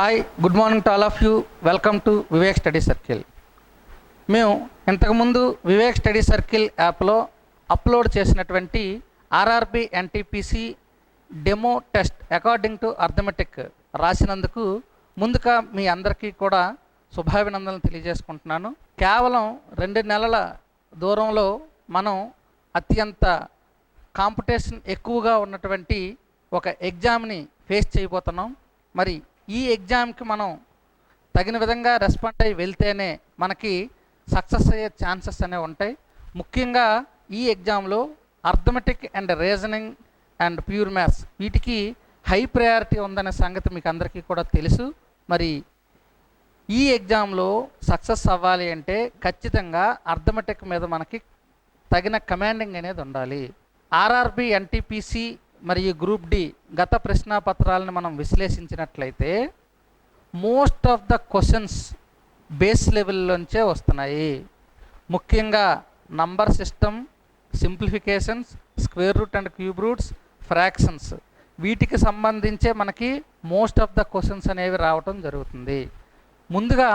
Hi, good morning to all of you. Welcome to Vivek study circle. మేము ఇంతకుముందు Vivek study circle యాప్లో upload చేసినటువంటి RRB NTPC demo test according to arithmetic రాసినందుకు ముందుగా మీ అందరికీ కూడా శుభాభినందనలు తెలియజేసుకుంటున్నాను. కేవలం 2 నెలల దూరంలో మనం అత్యంత కాంపిటీషన్ ఎక్కువగా ఉన్నటువంటి ఒక ఎగ్జామ్ని ఫేస్ చేయబోతున్నాం. మరి ఈ ఎగ్జామ్కి మనం తగిన విధంగా రెస్పాండ్ అయ్యి వెళ్తేనే మనకి సక్సెస్ అయ్యే ఛాన్సెస్ అనేవి ఉంటాయి. ముఖ్యంగా ఈ ఎగ్జామ్లో arithmetic and reasoning and pure maths వీటికి హై ప్రయారిటీ ఉందనే సంగతి మీకు అందరికీ కూడా తెలుసు. మరి ఈ ఎగ్జామ్లో సక్సెస్ అవ్వాలి అంటే ఖచ్చితంగా అర్థమెటిక్ మీద మనకి తగిన కమాండింగ్ అనేది ఉండాలి. ఆర్ఆర్బి ఎన్టీపీసీ మరియు గ్రూప్ డి గత ప్రశ్నాపత్రాలను మనం విశ్లేషించినట్లయితే most of the questions base లెవెల్లోంచే వస్తున్నాయి. ముఖ్యంగా number system, simplifications, square root and cube roots, fractions వీటికి సంబంధించే మనకి మోస్ట్ ఆఫ్ ద క్వశ్చన్స్ అనేవి రావటం జరుగుతుంది. ముందుగా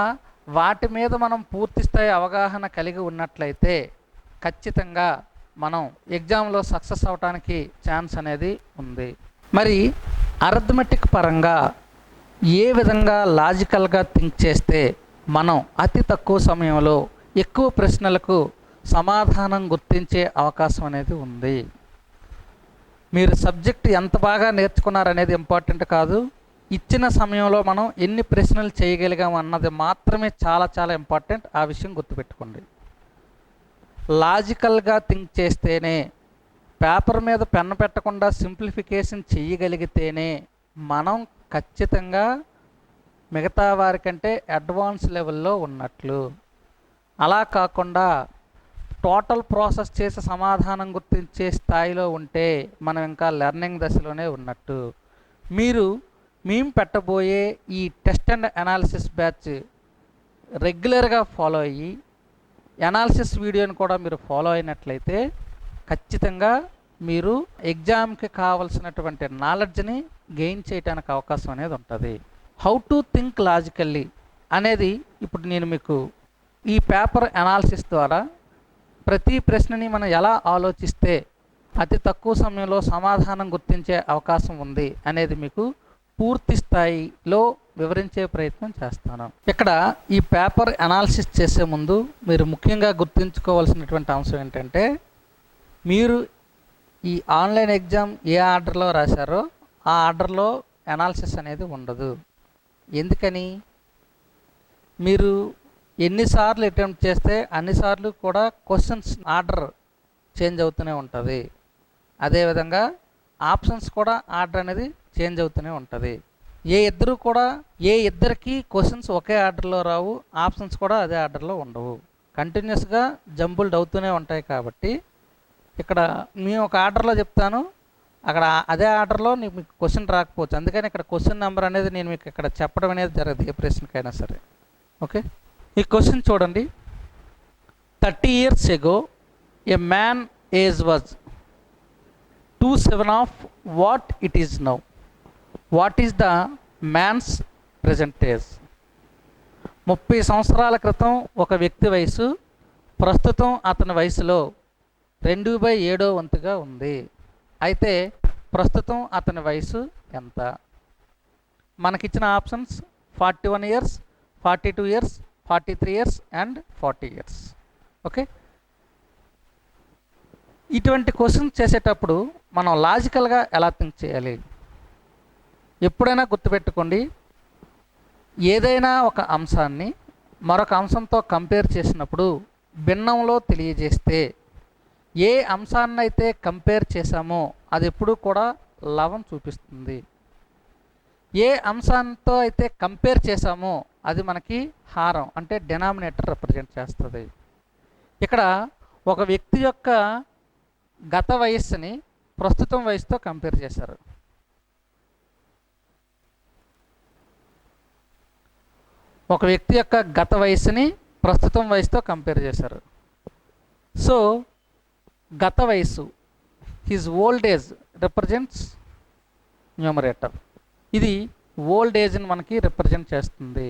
వాటి మీద మనం పూర్తి స్థాయి అవగాహన కలిగి ఉన్నట్లయితే ఖచ్చితంగా మనం ఎగ్జామ్లో సక్సెస్ అవడానికి ఛాన్స్ అనేది ఉంది. మరి అర్థమెటిక్ పరంగా ఏ విధంగా లాజికల్గా థింక్ చేస్తే మనం అతి తక్కువ సమయంలో ఎక్కువ ప్రశ్నలకు సమాధానం గుర్తించే అవకాశం అనేది ఉంది. మీరు సబ్జెక్ట్ ఎంత బాగా నేర్చుకున్నారనేది ఇంపార్టెంట్ కాదు, ఇచ్చిన సమయంలో మనం ఎన్ని ప్రశ్నలు చేయగలిగాం అన్నది మాత్రమే చాలా చాలా ఇంపార్టెంట్. ఆ విషయం గుర్తుపెట్టుకోండి. లాజికల్గా థింక్ చేస్తేనే, పేపర్ మీద పెన్ను పెట్టకుండా సింప్లిఫికేషన్ చేయగలిగితేనే మనం ఖచ్చితంగా మిగతా వారికంటే అడ్వాన్స్ లెవెల్లో ఉన్నట్లు. అలా కాకుండా టోటల్ ప్రాసెస్ చేసి సమాధానం గుర్తించే స్థాయిలో ఉంటే మనం ఇంకా లెర్నింగ్ దశలోనే ఉన్నట్టు. మేము పెట్టబోయే ఈ టెస్ట్ అండ్ అనాలిసిస్ బ్యాచ్ రెగ్యులర్గా ఫాలో అయ్యి అనాలిసిస్ వీడియోని కూడా మీరు ఫాలో అయినట్లయితే ఖచ్చితంగా మీరు ఎగ్జామ్కి కావాల్సినటువంటి నాలెడ్జ్ని గెయిన్ చేయడానికి అవకాశం అనేది ఉంటుంది. హౌ టు థింక్ లాజికల్లీ అనేది ఇప్పుడు నేను మీకు ఈ పేపర్ అనాలిసిస్ ద్వారా ప్రతి ప్రశ్నని మనం ఎలా ఆలోచిస్తే అతి తక్కువ సమయంలో సమాధానం గుర్తించే అవకాశం ఉంది అనేది మీకు పూర్తి స్థాయిలో వివరించే ప్రయత్నం చేస్తాను. ఇక్కడ ఈ పేపర్ అనాలిసిస్ చేసే ముందు మీరు ముఖ్యంగా గుర్తుంచుకోవాల్సినటువంటి అంశం ఏంటంటే, మీరు ఈ ఆన్లైన్ ఎగ్జామ్ ఏ ఆర్డర్లో రాశారో ఆ ఆర్డర్లో అనాలిసిస్ అనేది ఉండదు. ఎందుకని? మీరు ఎన్నిసార్లు అటెంప్ట్ చేస్తే అన్నిసార్లు కూడా క్వశ్చన్స్ ఆర్డర్ చేంజ్ అవుతూనే ఉంటుంది. అదేవిధంగా ఆప్షన్స్ కూడా ఆర్డర్ అనేది చేంజ్ అవుతూనే ఉంటుంది. ఏ ఇద్దరికి క్వశ్చన్స్ ఒకే ఆర్డర్లో రావు, ఆప్షన్స్ కూడా అదే ఆర్డర్లో ఉండవు. కంటిన్యూస్గా జంబుల్డ్ అవుతూనే ఉంటాయి. కాబట్టి ఇక్కడ మేము ఒక ఆర్డర్లో చెప్తాను, అక్కడ అదే ఆర్డర్లో మీకు క్వశ్చన్ రాకపోవచ్చు. అందుకని ఇక్కడ క్వశ్చన్ నెంబర్ అనేది నేను మీకు ఇక్కడ చెప్పడం అనేది జరగదు ఏ ప్రశ్నకైనా సరే. ఓకే, ఈ క్వశ్చన్ చూడండి. 30 years ago a man age was 2/7 of what it is now. What is the man's present age? 30 సంవత్సరాల క్రితం ఒక వ్యక్తి వయసు ప్రస్తుతం అతని వయసులో 2/7 వంతుగా ఉంది. అయితే ప్రస్తుతం అతని వయసు ఎంత? మనకిచ్చిన options 41 years, 42 years, 43 years and 40 years. Okay, ఇటువంటి క్వశ్చన్ చేసేటప్పుడు మనం లాజికల్గా ఎలా థింక్ చేయాలి? ఎప్పుడైనా గుర్తుపెట్టుకోండి, ఏదైనా ఒక అంశాన్ని మరొక అంశంతో కంపేర్ చేసినప్పుడు భిన్నంలో తెలియజేస్తే ఏ అంశాన్ని అయితే కంపేర్ చేశామో అది ఎప్పుడూ కూడా లవం చూపిస్తుంది. ఏ అంశంతో అయితే కంపేర్ చేశామో అది మనకి హారం అంటే డెనామినేటర్ రిప్రజెంట్ చేస్తుంది. ఇక్కడ ఒక వ్యక్తి యొక్క గత వయస్సుని ప్రస్తుతం వయసుతో కంపేర్ చేశారు. ఒక వ్యక్తి యొక్క గత వయసుని ప్రస్తుతం వయసుతో కంపేర్ చేశారు. సో గత వయసు, his old age represents numerator. ఇది ఓల్డ్ ఏజ్ని మనకి రిప్రజెంట్ చేస్తుంది.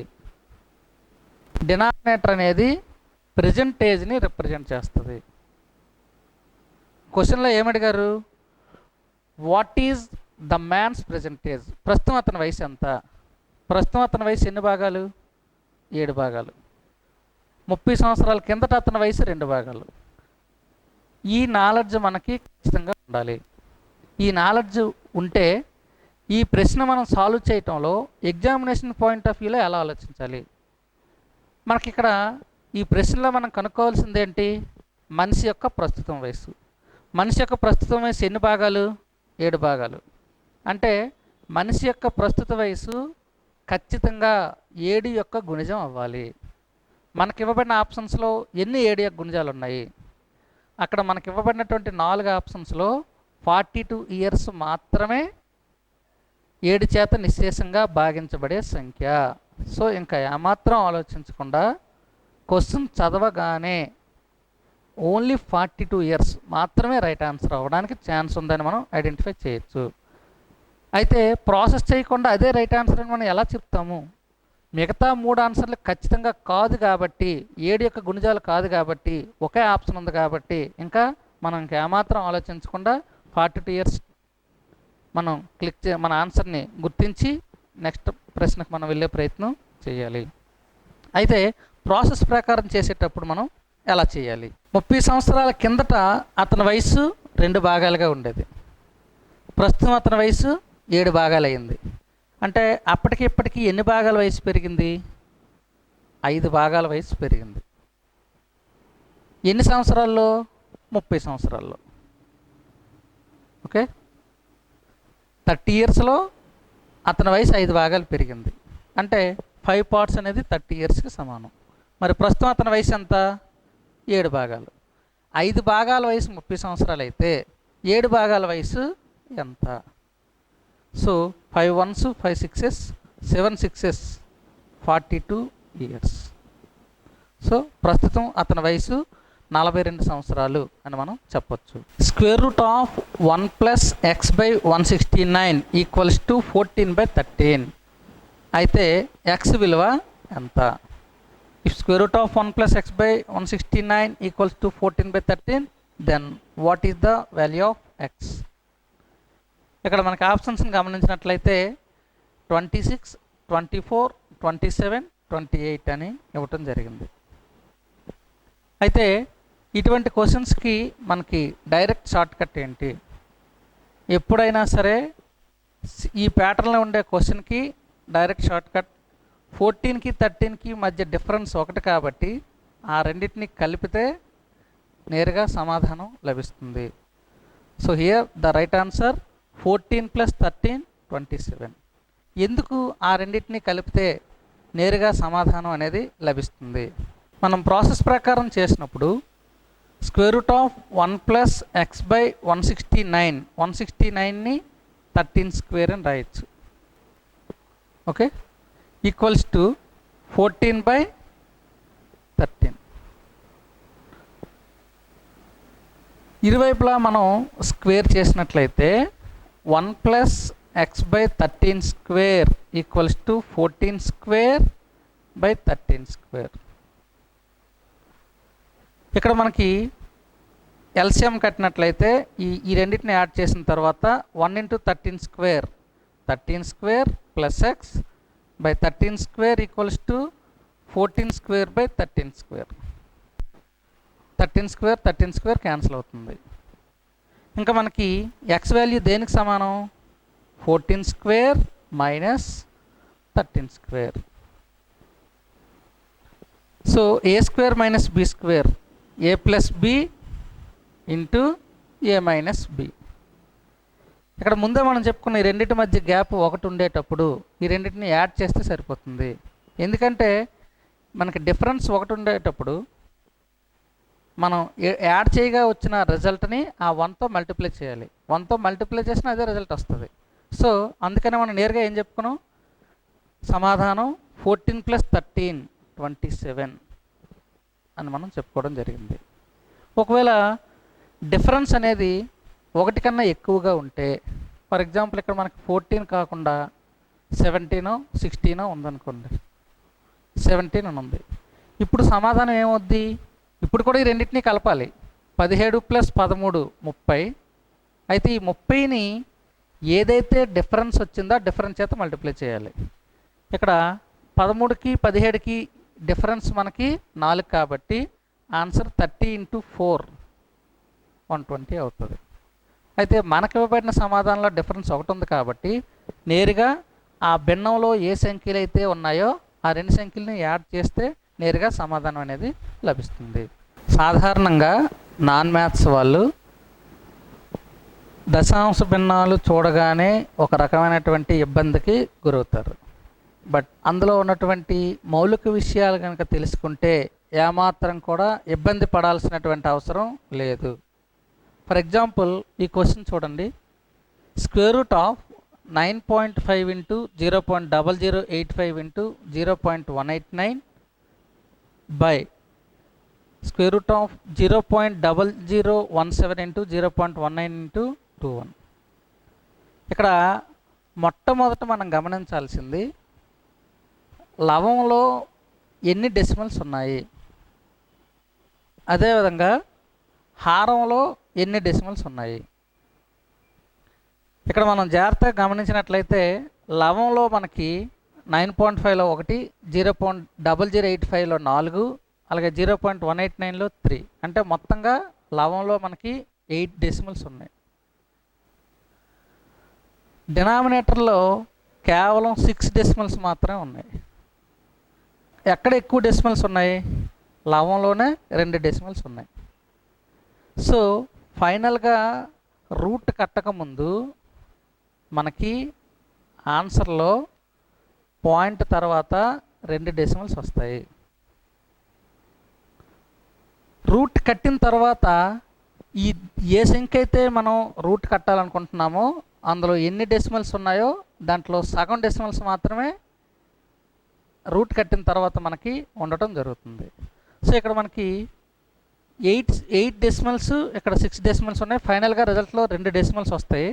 డినామినేటర్ అనేది ప్రజెంట్ ఏజ్ని రిప్రజెంట్ చేస్తుంది. క్వశ్చన్లో ఏమడిగారు? What is the man's present age? ప్రస్తుతం అతని వయసు ఎంత? ప్రస్తుతం అతని వయసు ఎన్ని భాగాలు? 7 భాగాలు. 30 సంవత్సరాల కిందట అతని వయసు 2 భాగాలు. ఈ నాలెడ్జ్ మనకి ఖచ్చితంగా ఉండాలి. ఈ నాలెడ్జ్ ఉంటే ఈ ప్రశ్న మనం సాల్వ్ చేయటంలో ఎగ్జామినేషన్ పాయింట్ ఆఫ్ వ్యూలో ఎలా ఆలోచించాలి? మనకి ఇక్కడ ఈ ప్రశ్నలో మనం కనుక్కోవాల్సింది ఏంటి? మనిషి యొక్క ప్రస్తుతం వయసు. మనిషి యొక్క ప్రస్తుతం వయసు ఎన్ని భాగాలు? 7 భాగాలు. అంటే మనిషి యొక్క ప్రస్తుత వయసు ఖచ్చితంగా 7 యొక్క గుణిజం అవ్వాలి. మనకి ఇవ్వబడిన ఆప్షన్స్లో ఎన్ని 7 యొక్క గుణిజాలు ఉన్నాయి? అక్కడ మనకి ఇవ్వబడినటువంటి 4 ఆప్షన్స్లో 42 ఇయర్స్ మాత్రమే 7 చేత నిశ్శేషంగా భాగించబడే సంఖ్య. సో ఇంకా ఏమాత్రం ఆలోచించకుండా క్వశ్చన్ చదవగానే ఓన్లీ 42 ఇయర్స్ మాత్రమే రైట్ ఆన్సర్ అవ్వడానికి ఛాన్స్ ఉందని మనం ఐడెంటిఫై చేయొచ్చు. అయితే ప్రాసెస్ చేయకుండా అదే రైట్ ఆన్సర్ అని మనం ఎలా చెప్తాము? మిగతా 3 ఆన్సర్లు ఖచ్చితంగా కాదు కాబట్టి, 7 యొక్క గుణిజాలు కాదు కాబట్టి, ఒకే ఆప్షన్ ఉంది కాబట్టి ఇంకా మనం ఇంకేమాత్రం ఆలోచించకుండా 42 ఇయర్స్ మనం మన ఆన్సర్ని గుర్తించి నెక్స్ట్ ప్రశ్నకు మనం వెళ్ళే ప్రయత్నం చేయాలి. అయితే ప్రాసెస్ ప్రకారం చేసేటప్పుడు మనం ఎలా చేయాలి? 30 సంవత్సరాల కిందట అతని వయసు 2 భాగాలుగా ఉండేది. ప్రస్తుతం అతని వయసు 7 భాగాలు అయింది. అంటే అప్పటికి ఇప్పటికీ ఎన్ని భాగాల వయసు పెరిగింది? 5 భాగాల వయసు పెరిగింది. ఎన్ని సంవత్సరాల్లో? 30 సంవత్సరాల్లో. ఓకే, 30 ఇయర్స్లో అతని వయసు 5 భాగాలు పెరిగింది. అంటే 5 పార్ట్స్ అనేది 30 ఇయర్స్కి సమానం. మరి ప్రస్తుతం అతని వయసు ఎంత? 7 భాగాలు. 5 భాగాల వయసు 30 సంవత్సరాలు అయితే 7 భాగాల వయసు ఎంత? So 5 1s 5 6s 7 6s 42 years. So ప్రస్తుతం అతని వయసు 42 సంవత్సరాలు అని మనం చెప్పొచ్చు. స్క్వేర్ రూట్ ఆఫ్ 1 + x/169 = 14/13 అయితే x విలువ ఎంత? If square root of 1 + x/169 = 14/13 then what is the value of x? ఇక్కడ మనకి ఆప్షన్స్ని గమనించినట్లయితే 26, 24, 27, 28 అని ఇవ్వటం జరిగింది. అయితే ఇటువంటి క్వశ్చన్స్కి మనకి డైరెక్ట్ షార్ట్కట్ ఏంటి? ఎప్పుడైనా సరే ఈ ప్యాటర్న్లో ఉండే క్వశ్చన్కి డైరెక్ట్ షార్ట్కట్ 14కి 13కి మధ్య డిఫరెన్స్ 1 కాబట్టి ఆ రెండింటిని కలిపితే నేరుగా సమాధానం లభిస్తుంది. So here the right answer 14 + 13 27. ఎందుకు ఆ రెండింటిని కలిపితే నేరుగా సమాధానం అనేది లభిస్తుంది? మనం ప్రాసెస్ ప్రకారం చేసినప్పుడు స్క్వేర్ రూట్ ఆఫ్ 1 + x/169 169ని 13² అని రాయొచ్చు. Okay, equals to 14/13. ఇరువైపులా మనం స్క్వేర్ చేసినట్లయితే 1 + x/13² = 14²/13². ఇక్కడ మనకి ఎల్సిఎం కట్టినట్లయితే ఈ రెండింటిని యాడ్ చేసిన తర్వాత 1 × 13² 13² + x/13² = 14²/13². 13² 13² క్యాన్సిల్ అవుతుంది. ఇంకా మనకి x వాల్యూ దేనికి సమానం? 14² - 13². So a² - b², a + b × a - b. ఇక్కడ ముందే మనం చెప్పుకున్న ఈ రెండింటి మధ్య గ్యాప్ 1 ఉండేటప్పుడు ఈ రెండింటిని యాడ్ చేస్తే సరిపోతుంది. ఎందుకంటే మనకి డిఫరెన్స్ 1 ఉండేటప్పుడు మనం యాడ్ చేయగా వచ్చిన రిజల్ట్ని ఆ 1తో మల్టిప్లై చేయాలి. 1తో మల్టిప్లై చేసినా అదే రిజల్ట్ వస్తుంది. సో అందుకనే మనం నేరుగా ఏం చెప్పుకున్నాం? సమాధానం 14 + 13 27 అని మనం చెప్పుకోవడం జరిగింది. ఒకవేళ డిఫరెన్స్ అనేది 1 కన్నా ఎక్కువగా ఉంటే, ఫర్ ఎగ్జాంపుల్ ఇక్కడ మనకి 14 కాకుండా 17 16 ఉందనుకోండి, 17 అని ఉంది. ఇప్పుడు సమాధానం ఏమవుద్ది? ఇప్పుడు కూడా ఈ రెండింటినీ కలపాలి. 17 + 13 30. అయితే ఈ 30ని ఏదైతే డిఫరెన్స్ వచ్చిందో ఆ డిఫరెన్స్ చేత మల్టిప్లై చేయాలి. ఇక్కడ 13కి 17కి డిఫరెన్స్ మనకి 4 కాబట్టి ఆన్సర్ 30 × 4 120 అవుతుంది. అయితే మనకు ఇవ్వబడిన సమాధానంలో డిఫరెన్స్ ఒకటి ఉంది కాబట్టి నేరుగా ఆ భిన్నంలో ఏ సంఖ్యలు అయితే ఉన్నాయో ఆ రెండు సంఖ్యలని యాడ్ చేస్తే నేరుగా సమాధానం అనేది లభిస్తుంది. సాధారణంగా నాన్ మ్యాథ్స్ వాళ్ళు దశాంశ భిన్నాలు చూడగానే ఒక రకమైనటువంటి ఇబ్బందికి గురవుతారు. బట్ అందులో ఉన్నటువంటి మౌలిక విషయాలు కనుక తెలుసుకుంటే ఏమాత్రం కూడా ఇబ్బంది పడాల్సినటువంటి అవసరం లేదు. ఫర్ ఎగ్జాంపుల్ ఈ క్వశ్చన్ చూడండి. √9.5 × 0.0085 × 0.189 by √0.0017 × 0.19 × 21. ఇక్కడ మొట్టమొదట మనం గమనించాల్సింది లవంలో ఎన్ని డెసిమల్స్ ఉన్నాయి, అదేవిధంగా హారంలో ఎన్ని డెసిమల్స్ ఉన్నాయి. ఇక్కడ మనం జాగ్రత్తగా గమనించినట్లయితే లవంలో మనకి 9.5లో 1, 0.0085లో 4, అలాగే 0.189లో 3, అంటే మొత్తంగా లవంలో మనకి 8 డెసిమల్స్ ఉన్నాయి. డినామినేటర్లో కేవలం 6 డెసిమల్స్ మాత్రమే ఉన్నాయి. ఎక్కడ ఎక్కువ డెసిమల్స్ ఉన్నాయి? లవంలోనే 2 డెసిమల్స్ ఉన్నాయి. సో ఫైనల్గా రూట్ కట్టకముందు మనకి ఆన్సర్లో పాయింట్ తర్వాత 2 డెసిమల్స్ వస్తాయి. రూట్ కట్టిన తర్వాత ఏ సంఖ్య అయితే మనం రూట్ కట్టాలనుకుంటున్నామో అందులో ఎన్ని డెసిమల్స్ ఉన్నాయో దాంట్లో సగం డెసిమల్స్ మాత్రమే రూట్ కట్టిన తర్వాత మనకి ఉండటం జరుగుతుంది. సో ఇక్కడ మనకి 8 డెసిమల్స్, ఇక్కడ 6 డెసిమల్స్ ఉన్నాయి. ఫైనల్గా రిజల్ట్లో 2 డెసిమల్స్ వస్తాయి.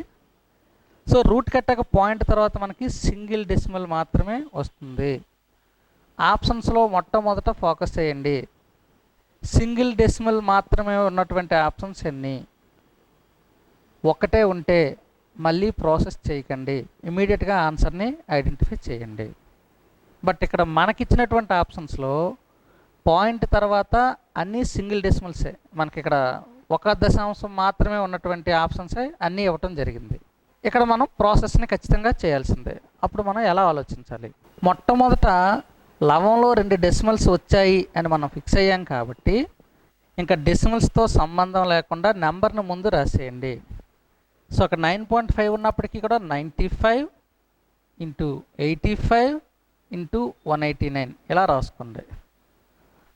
సో రూట్ కట్టాక పాయింట్ తర్వాత మనకి సింగిల్ డెసిమల్ మాత్రమే వస్తుంది. ఆప్షన్స్లో మొట్టమొదట ఫోకస్ చేయండి. సింగిల్ డెసిమల్ మాత్రమే ఉన్నటువంటి ఆప్షన్స్ ఎన్ని? ఒకటే ఉంటే మళ్ళీ ప్రాసెస్ చేయకండి, ఇమీడియట్గా ఆన్సర్ని ఐడెంటిఫై చేయండి. బట్ ఇక్కడ మనకిచ్చినటువంటి ఆప్షన్స్లో పాయింట్ తర్వాత అన్నీ సింగిల్ డెసిమల్సే. మనకి ఇక్కడ 1 దశాంశం మాత్రమే ఉన్నటువంటి ఆప్షన్సే అన్నీ ఇవ్వటం జరిగింది. ఇక్కడ మనం ప్రాసెస్ని ఖచ్చితంగా చేయాల్సిందే. అప్పుడు మనం ఎలా ఆలోచించాలి? మొట్టమొదట లవంలో 2 డెసిమల్స్ వచ్చాయి అని మనం ఫిక్స్ అయ్యాం కాబట్టి ఇంకా డెసిమల్స్తో సంబంధం లేకుండా నెంబర్ని ముందు రాసేయండి. సో అక్కడ 9.5 ఉన్నప్పటికీ కూడా 95 × 85 × 189 ఇలా రాసుకోండి.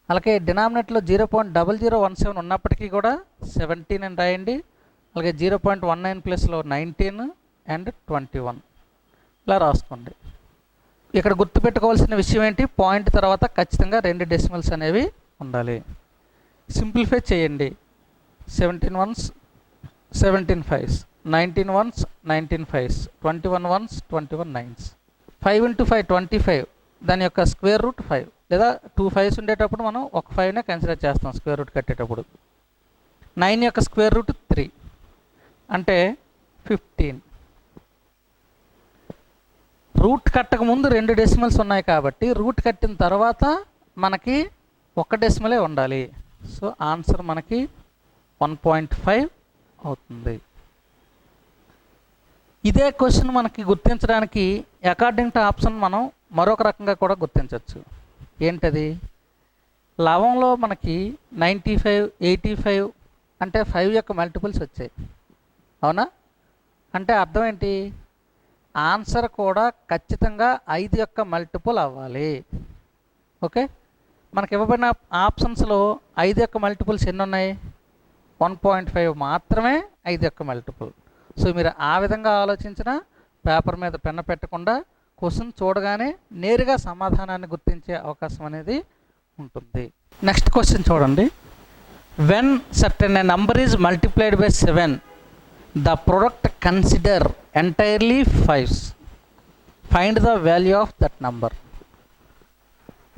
అలాగే డినామినేటర్లో 0.0017 ఉన్నప్పటికీ కూడా 17 అని రాయండి. అలాగే 0.19 ప్లస్లో 19 అండ్ 21 ఇలా రాసుకోండి. ఇక్కడ గుర్తుపెట్టుకోవాల్సిన విషయం ఏంటి? పాయింట్ తర్వాత ఖచ్చితంగా 2 డెసిమల్స్ అనేవి ఉండాలి. సింప్లిఫై చేయండి. 17 ones 17 5s, 19 ones 19 5s, 21 ones 21 9s. 5 × 5 25, దాని యొక్క స్క్వేర్ రూట్ 5, లేదా 2 5s ఉండేటప్పుడు మనం ఒక 5నే కన్సిడర్ చేస్తాం స్క్వేర్ రూట్ కట్టేటప్పుడు. 9 యొక్క స్క్వేర్ రూట్ 3 అంటే 15. రూట్ కట్టక ముందు 2 డెసిమల్స్ ఉన్నాయి కాబట్టి రూట్ కట్టిన తర్వాత మనకి 1 డెసిమలే ఉండాలి. సో ఆన్సర్ మనకి 1.5 అవుతుంది. ఇదే క్వశ్చన్ మనకి గుర్తించడానికి అకార్డింగ్ టు ఆప్షన్ మనం మరొక రకంగా కూడా గుర్తించవచ్చు. ఏంటది? లవంలో మనకి 95 85 అంటే 5 యొక్క మల్టిపుల్స్ వచ్చాయి, అవునా? అంటే అర్థం ఏంటి? ఆన్సర్ కూడా ఖచ్చితంగా 5 యొక్క మల్టిపుల్ అవ్వాలి. ఓకే, మనకి ఇవ్వబడిన ఆప్షన్స్లో 5 యొక్క మల్టిపుల్స్ ఎన్ని ఉన్నాయి? 1.5 మాత్రమే 5 యొక్క మల్టిపుల్. సో మీరు ఆ విధంగా ఆలోచించిన పేపర్ మీద పెన్న పెట్టకుండా క్వశ్చన్ చూడగానే నేరుగా సమాధానాన్ని గుర్తించే అవకాశం అనేది ఉంటుంది. నెక్స్ట్ క్వశ్చన్ చూడండి. When certain A number is multiplied by 7 the product consider entirely 5s. Find the value of that number.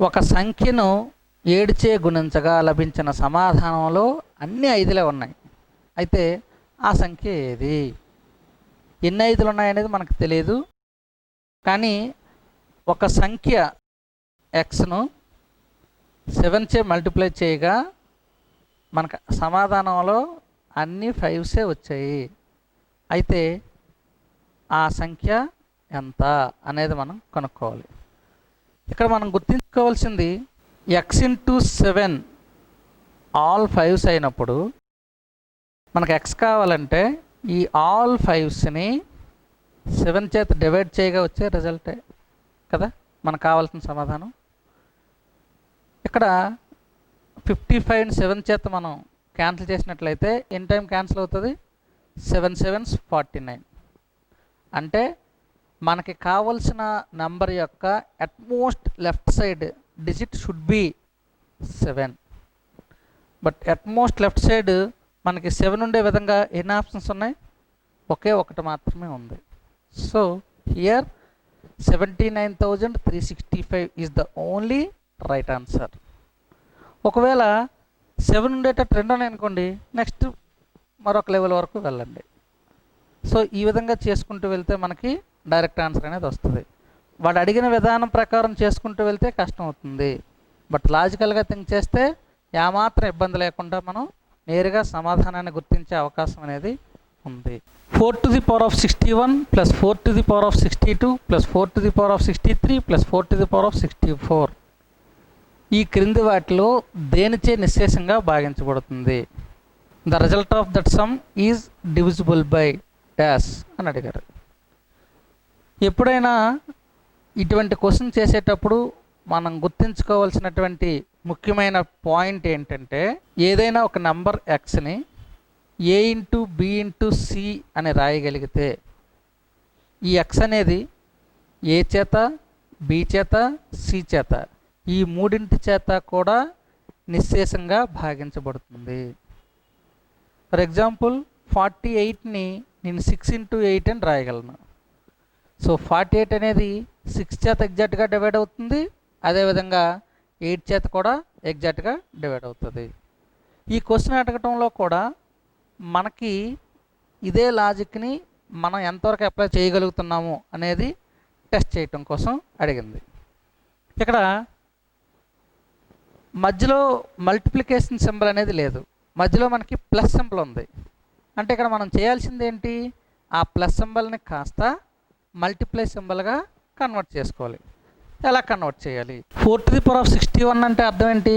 ఒక సంఖ్యను 7చే గుణించగా లభించిన సమాధానంలో అన్ని 5లే ఉన్నాయి. అయితే ఆ సంఖ్య ఏది? ఎన్ని 5లు ఉన్నాయనేది మనకు తెలియదు. కానీ ఒక సంఖ్య ఎక్స్ను 7చే మల్టిప్లై చేయగా మనకు సమాధానంలో అన్ని 5సే వచ్చాయి. అయితే ఆ సంఖ్య ఎంత అనేది మనం కనుక్కోవాలి. ఇక్కడ మనం గుర్తుంచుకోవాల్సింది x ఇంటూ 7 ఆల్ 5s అయినప్పుడు మనకు x కావాలంటే ఈ ఆల్ 5స్ని 7 చేత డివైడ్ చేయగా వచ్చే రిజల్టే కదా మనకు కావాల్సిన సమాధానం. ఇక్కడ 55ని 7 చేత మనం క్యాన్సిల్ చేసినట్లయితే ఎన్ని టైం క్యాన్సిల్ అవుతుంది? 7 7s 49. అంటే మనకి కావలసిన నంబర్ యొక్క utmost left side digit should be 7. But utmost left side మనకి 7 ఉండే విధంగా ఎన్ని ఆప్షన్స్ ఉన్నాయి? ఒకే ఒకటి మాత్రమే ఉంది. So here 79,365 is the only right answer. ఒకవేళ 7 ఉండేటట్టు 2 ఉన్నాయి అనుకోండి, నెక్స్ట్ మరొక లెవెల్ వరకు వెళ్ళండి. సో ఈ విధంగా చేసుకుంటూ వెళ్తే మనకి డైరెక్ట్ ఆన్సర్ అనేది వస్తుంది. వాడు అడిగిన విధానం ప్రకారం చేసుకుంటూ వెళ్తే కష్టం అవుతుంది. బట్ లాజికల్గా థింక్ చేస్తే ఏమాత్రం ఇబ్బంది లేకుండా మనం నేరుగా సమాధానాన్ని గుర్తించే అవకాశం అనేది ఉంది. 4 to the power of 61 plus 4 to the power of 62 plus 4 to the power of 63 plus 4 to the power of 64 ఈ క్రింది వాటిలో దేనిచే నిశ్శేషంగా భాగించబడుతుంది? The result of that some is divisible by dash అని అడిగారు. ఎప్పుడైనా ఇటువంటి క్వశ్చన్ చేసేటప్పుడు మనం గుర్తుంచుకోవాల్సినటువంటి ముఖ్యమైన పాయింట్ ఏంటంటే, ఏదైనా ఒక నంబర్ ఎక్స్ని a into B into C అని రాయగలిగితే ఈ ఎక్స్ అనేది ఏ చేత, బి చేత, సి చేత ఈ మూడింటి చేత కూడా నిశ్శేషంగా భాగించబడుతుంది. ఫర్ ఎగ్జాంపుల్ 48ని నేను 6 ఇంటూ 8 అని రాయగలను. సో 48 అనేది 6 చేత ఎగ్జాక్ట్గా డివైడ్ అవుతుంది, అదేవిధంగా 8 చేత కూడా ఎగ్జాక్ట్గా డివైడ్ అవుతుంది. ఈ క్వశ్చన్ అడగటంలో కూడా మనకి ఇదే లాజిక్ని మనం ఎంతవరకు అప్లై చేయగలుగుతున్నాము అనేది టెస్ట్ చేయటం కోసం అడిగింది. ఇక్కడ మధ్యలో మల్టిప్లికేషన్ సింబల్ అనేది లేదు, మధ్యలో మనకి ప్లస్ సింబల్ ఉంది. అంటే ఇక్కడ మనం చేయాల్సింది ఏంటి? ఆ ప్లస్ సింబల్ని కాస్త మల్టిప్లై సింబల్గా కన్వర్ట్ చేసుకోవాలి. ఎలా కన్వర్ట్ చేయాలి? 4 to the power of 61 అంటే అర్థం ఏంటి?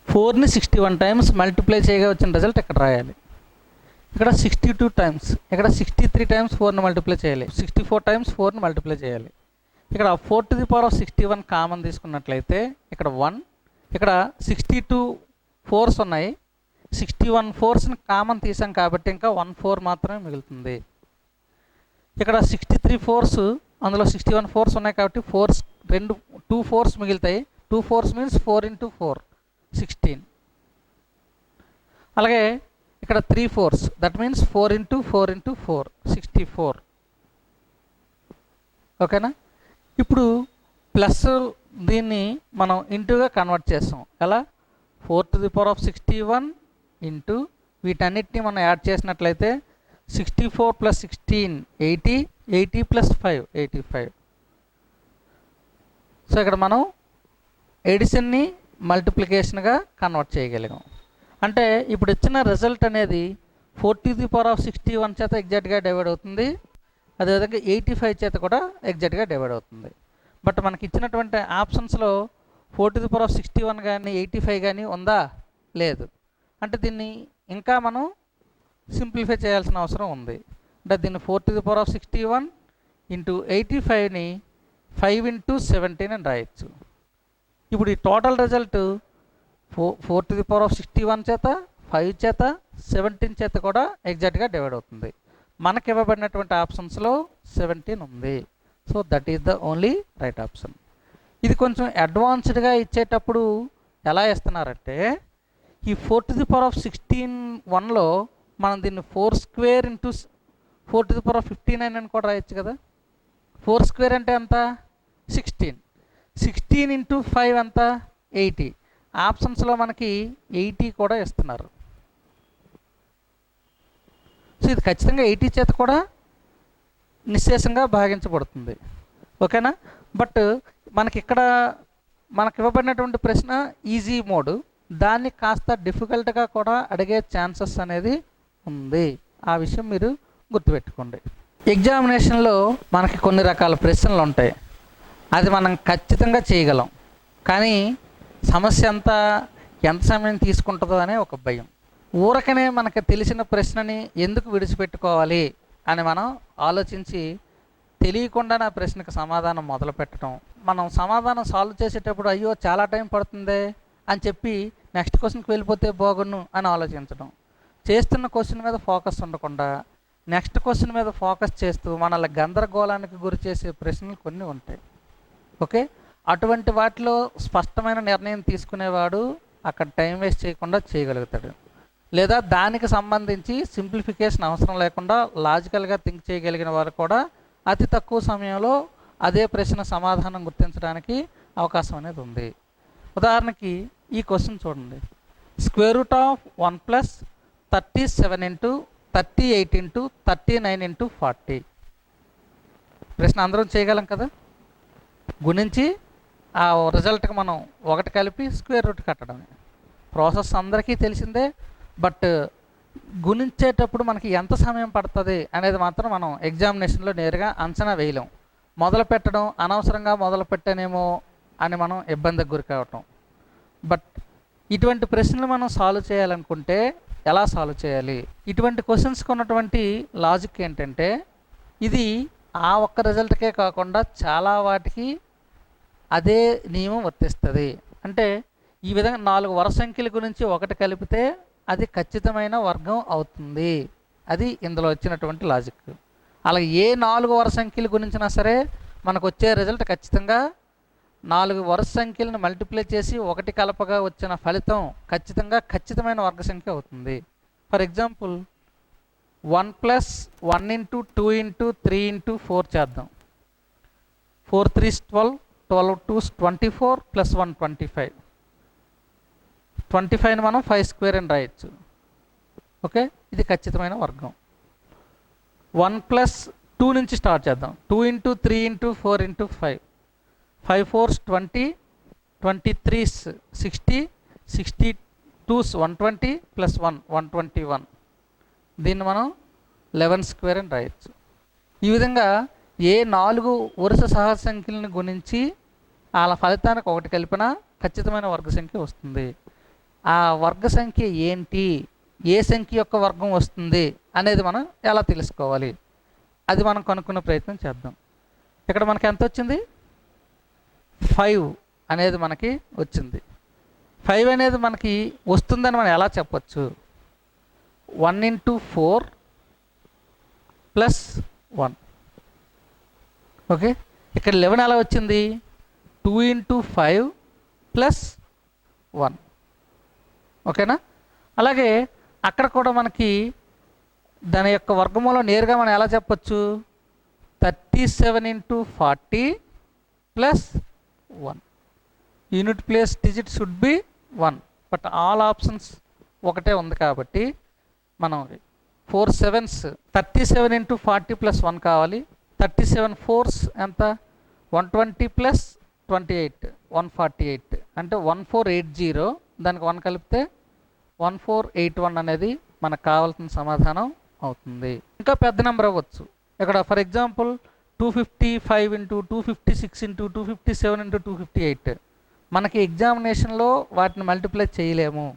4ని 61 టైమ్స్ మల్టిప్లై చేయగా వచ్చిన రిజల్ట్ ఇక్కడ రాయాలి. ఇక్కడ 62 టైమ్స్, ఇక్కడ 63 టైమ్స్ 4ని మల్టిప్లై చేయాలి, 64 టైమ్స్ 4ని మల్టిప్లై చేయాలి. ఇక్కడ 4 to the power of 61 common తీసుకున్నట్లయితే ఇక్కడ 1, ఇక్కడ 62 4s ఉన్నాయి, 61 4స్ని కామన్ తీసాం కాబట్టి ఇంకా 1 4 మాత్రమే మిగులుతుంది. ఇక్కడ 63 4s, అందులో 61 4s ఉన్నాయి కాబట్టి 2 4s మిగులుతాయి. 2 4s మీన్స్ 4 into 4 16. అలాగే ఇక్కడ 3 4s, that means 4 into 4 into 4 64. ఓకేనా? ఇప్పుడు ప్లస్ దీన్ని మనం ఇంటూగా కన్వర్ట్ చేస్తాం. ఎలా? 4 to the power of 61 into వీటన్నిటిని మనం యాడ్ చేసినట్లయితే 64 plus 16 80, 80 plus 5 85. సో ఇక్కడ మనం ఎడిషన్ని మల్టిప్లికేషన్గా కన్వర్ట్ చేయగలిగాం. అంటే ఇప్పుడు ఇచ్చిన రిజల్ట్ అనేది 4 to the power of 61 చేత ఎగ్జాక్ట్గా డివైడ్ అవుతుంది, అదేవిధంగా 85 చేత కూడా ఎగ్జాక్ట్గా డివైడ్ అవుతుంది. బట్ మనకి ఇచ్చినటువంటి ఆప్షన్స్లో 4 to the power of 61 కానీ 85 కానీ ఉందా? లేదు. అంటే దీన్ని ఇంకా మనం సింప్లిఫై చేయాల్సిన అవసరం ఉంది. అంటే దీన్ని 4 to the power of 61 into 85ని 5 into 17 అని రాయొచ్చు. ఇప్పుడు ఈ total result 4 to the power of 61 చేత, 5 చేత, 17 చేత కూడా ఎగ్జాక్ట్గా డివైడ్ అవుతుంది. మనకి ఇవ్వబడినటువంటి ఆప్షన్స్లో 17 ఉంది. So that is the only right option. ఇది కొంచెం అడ్వాన్స్డ్గా ఇచ్చేటప్పుడు ఎలా ఇస్తున్నారంటే, ఈ 4 to the power of 16 1లో మనం దీన్ని 4 square into 4 to the power of 59 అని కూడా రాయొచ్చు కదా. 4 స్క్వేర్ అంటే ఎంత? 16. 16 ఇంటూ 5 ఎంత? 80. ఆప్షన్స్లో మనకి 80 కూడా ఇస్తున్నారు. సో ఇది ఖచ్చితంగా 80 చేత కూడా నిశ్శేషంగా భాగించబడుతుంది. ఓకేనా? బట్ మనకి ఇక్కడ మనకి ఇవ్వబడినటువంటి ప్రశ్న ఈజీ మోడ్, దాన్ని కాస్త డిఫికల్ట్గా కూడా అడిగే ఛాన్సెస్ అనేది ఉంది. ఆ విషయం మీరు గుర్తుపెట్టుకోండి. ఎగ్జామినేషన్లో మనకి కొన్ని రకాల ప్రశ్నలు ఉంటాయి, అది మనం ఖచ్చితంగా చేయగలం, కానీ సమస్య అంతా ఎంత సమయం తీసుకుంటుందో అనే ఒక భయం. ఊరకనే మనకు తెలిసిన ప్రశ్నని ఎందుకు విడిచిపెట్టుకోవాలి అని మనం ఆలోచించి తెలియకుండా నా ప్రశ్నకు సమాధానం మొదలు పెట్టడం, మనం సమాధానం సాల్వ్ చేసేటప్పుడు అయ్యో చాలా టైం పడుతుంది అని చెప్పి నెక్స్ట్ క్వశ్చన్కి వెళ్ళిపోతే బాగున్ను అని ఆలోచించడం, చేస్తున్న క్వశ్చన్ మీద ఫోకస్ ఉండకుండా నెక్స్ట్ క్వశ్చన్ మీద ఫోకస్ చేస్తూ మనల్ని గందరగోళానికి గురి చేసే ప్రశ్నలు కొన్ని ఉంటాయి. ఓకే, అటువంటి వాటిలో స్పష్టమైన నిర్ణయం తీసుకునేవాడు అక్కడ టైం వేస్ట్ చేయకుండా చేయగలుగుతాడు. లేదా దానికి సంబంధించి సింప్లిఫికేషన్ అవసరం లేకుండా లాజికల్గా థింక్ చేయగలిగిన వారు కూడా అతి తక్కువ సమయంలో అదే ప్రశ్న సమాధానం గుర్తించడానికి అవకాశం అనేది ఉంది. ఉదాహరణకి ఈ క్వశ్చన్ చూడండి. Square root of 1 + 37 × 38 × 39 × 40. ప్రశ్న అందరం చేయగలం కదా. గుణించి ఆ రిజల్ట్కి మనం ఒకటి కలిపి స్క్వేర్ రూట్ కట్టడమే. ప్రాసెస్ అందరికీ తెలిసిందే, బట్ గుణించేటప్పుడు మనకి ఎంత సమయం పడుతుంది అనేది మాత్రం మనం ఎగ్జామినేషన్లో నేరుగా అంచనా వేయలేం. మొదలు పెట్టడం అనవసరంగా మొదలు పెట్టానేమో అని మనం ఇబ్బందికి గురి కావటం. బట్ ఇటువంటి ప్రశ్నలు మనం సాల్వ్ చేయాలనుకుంటే ఎలా సాల్వ్ చేయాలి? ఇటువంటి క్వశ్చన్స్కి ఉన్నటువంటి లాజిక్ ఏంటంటే, ఇది ఆ ఒక్క రిజల్ట్కే కాకుండా చాలా వాటికి అదే నియమం వర్తిస్తుంది. అంటే ఈ విధంగా 4 వరుస సంఖ్యల గురించి ఒకటి కలిపితే అది ఖచ్చితమైన వర్గం అవుతుంది. అది ఇందులో వచ్చినటువంటి లాజిక్. అలాగే ఏ 4 వరుస సంఖ్యల గురించినా సరే మనకు వచ్చే రిజల్ట్ ఖచ్చితంగా 4 వరుస సంఖ్యలను మల్టిప్లై చేసి ఒకటి కలపగా వచ్చిన ఫలితం ఖచ్చితమైన వర్గ సంఖ్య అవుతుంది. ఫర్ ఎగ్జాంపుల్ 1 + 1 × 2 × 3 × 4 చేద్దాం. 4 × 3 = 12, 12 × 2 = 24 + 1 25. 25ని మనం 5 స్క్వేర్ అని రాయొచ్చు. ఓకే, ఇది ఖచ్చితమైన వర్గం. 1 + 2 నుంచి స్టార్ట్ చేద్దాం. 2 × 3 × 4 × 5. 5 × 4 = 20, 23 = 60, 62 = 120 + 1 121. దీన్ని మనం 11 స్క్వేర్ అని రాయొచ్చు. ఈ విధంగా ఏ 4 వరుస సహజ సంఖ్యలను గుణించి వాళ్ళ ఫలితానికి ఒకటి కలిపినా ఖచ్చితమైన వర్గ సంఖ్య వస్తుంది. ఆ వర్గ సంఖ్య ఏంటి, ఏ సంఖ్య యొక్క వర్గం వస్తుంది అనేది మనం ఎలా తెలుసుకోవాలి, అది మనం కనుక్కునే ప్రయత్నం చేద్దాం. ఇక్కడ మనకి ఎంత వచ్చింది? 5 అనేది మనకి వచ్చింది. 5 అనేది మనకి వస్తుందని మనం ఎలా చెప్పచ్చు? 1 × 4 + 1. ఓకే, ఇక్కడ 11 ఎలా వచ్చింది? 2 × 5 + 1. ఓకేనా? అలాగే అక్కడ కూడా మనకి దాని యొక్క వర్గమూలం నేరుగా మనం ఎలా చెప్పచ్చు? 37 × 40 + 1. Unit place digit should be 1, but all options ఒకటే ఉంది కాబట్టి మనం 4 7s 37 × 40 + 1 కావాలి. 37 4s ఎంత? 120 + 28 148, అంటే 1480. దానికి 1 కలిపితే 1481 అనేది మనకు కావాల్సిన సమాధానం అవుతుంది. ఇంకా పెద్ద నెంబర్ అవ్వచ్చు. ఇక్కడ ఫర్ ఎగ్జాంపుల్ 255 × 256 × 257 × 258. మనకి ఎగ్జామినేషన్లో వాటిని మల్టిప్లై చేయలేము,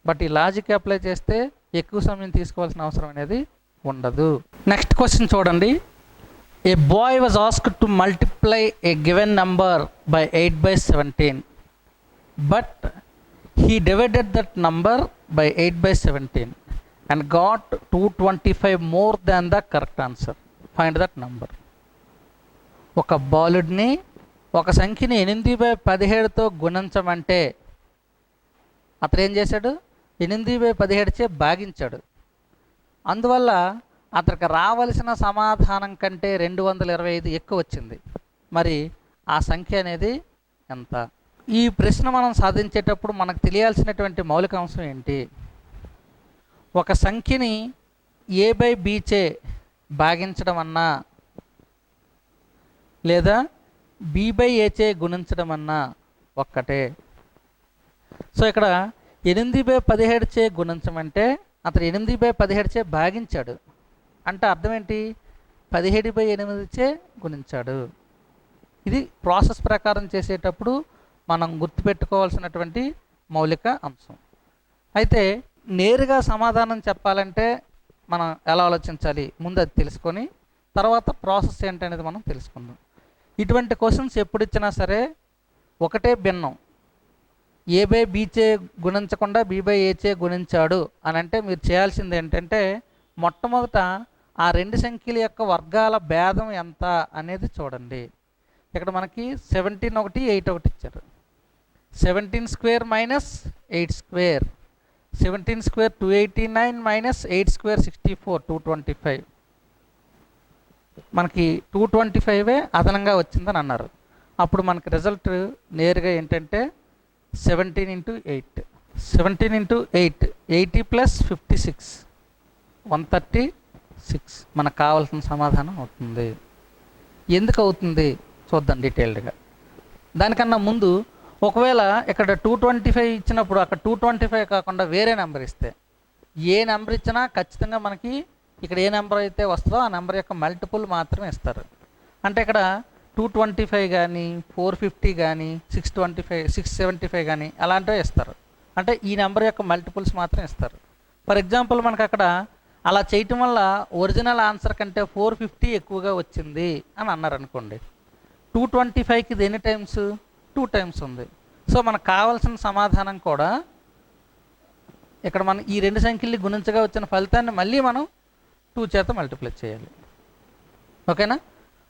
బట్ ఈ లాజిక్ అప్లై చేస్తే ఎక్కువ సమయం తీసుకోవాల్సిన అవసరం అనేది ఉండదు. నెక్స్ట్ క్వశ్చన్ చూడండి. A boy was asked to multiply a given number by 8/17, but he divided that number by 8/17 and got 225 more than the correct answer. Find that number. ఒక బాలుడిని ఒక సంఖ్యని 8/17తో గుణించమంటే అతను ఏం చేశాడు? 8/17 చే భాగించాడు. అందువల్ల అతనికి రావలసిన సమాధానం కంటే 225 ఎక్కువ వచ్చింది. మరి ఆ సంఖ్య అనేది ఎంత? ఈ ప్రశ్న మనం సాధించేటప్పుడు మనకు తెలియాల్సినటువంటి మౌలిక అంశం ఏంటి? ఒక సంఖ్యని a/b చే భాగించడం అన్నా లేదా b/a చే గుణించడం అన్నా ఒక్కటే. సో ఇక్కడ 8/17చే గుణించమంటే అతను 8/17చే భాగించాడు అంటే అర్థం ఏంటి? 17/8చే గుణించాడు. ఇది ప్రాసెస్ ప్రకారం చేసేటప్పుడు మనం గుర్తుపెట్టుకోవాల్సినటువంటి మౌలిక అంశం. అయితే నేరుగా సమాధానం చెప్పాలంటే మనం ఎలా ఆలోచించాలి ముందు అది తెలుసుకొని తర్వాత ప్రాసెస్ ఏంటనేది మనం తెలుసుకుందాం. ఇటువంటి క్వశ్చన్స్ ఎప్పుడు ఇచ్చినా సరే ఒకటే భిన్నం, a/b చే గుణించకుండా b/a చే గుణించాడు అని అంటే మీరు చేయాల్సింది ఏంటంటే మొట్టమొదట ఆ రెండు సంఖ్యల యొక్క వర్గాల భేదం ఎంత అనేది చూడండి. ఇక్కడ మనకి 17 ఒకటి 8 ఒకటి ఇచ్చారు. 17² - 8², 17² 289 - 8² 64, 225. మనకి 225 అదనంగా వచ్చిందని అన్నారు. అప్పుడు మనకి రిజల్ట్ నేరుగా ఏంటంటే 17 × 8, 17 × 8 80 + 56 136 మనకు కావాల్సిన సమాధానం అవుతుంది. ఎందుకు అవుతుంది చూద్దాం డీటెయిల్డ్గా. దానికన్నా ముందు ఒకవేళ ఇక్కడ 225 ఇచ్చినప్పుడు అక్కడ 225 కాకుండా వేరే నెంబర్ ఇస్తే, ఏ నెంబర్ ఇచ్చినా ఖచ్చితంగా మనకి ఇక్కడ ఏ నెంబర్ అయితే వస్తుందో ఆ నెంబర్ యొక్క మల్టిపుల్ మాత్రమే ఇస్తారు. అంటే ఇక్కడ 225 కానీ 450 కానీ 625 675 కానీ అలాంటివి ఇస్తారు. అంటే ఈ నెంబర్ యొక్క మల్టిపుల్స్ మాత్రం ఇస్తారు. ఫర్ ఎగ్జాంపుల్ మనకు అక్కడ అలా చేయటం వల్ల ఒరిజినల్ ఆన్సర్ కంటే 450 ఎక్కువగా వచ్చింది అని అన్నారు అనుకోండి. 225కి ఇది ఎన్ని టైమ్స్? 2 టైమ్స్ ఉంది. సో మనకు కావాల్సిన సమాధానం కూడా ఇక్కడ మనం ఈ రెండు సంఖ్యల్ని గుణించగా వచ్చిన ఫలితాన్ని మళ్ళీ మనం 2 చేత మల్టిప్లై చేయాలి. ఓకేనా?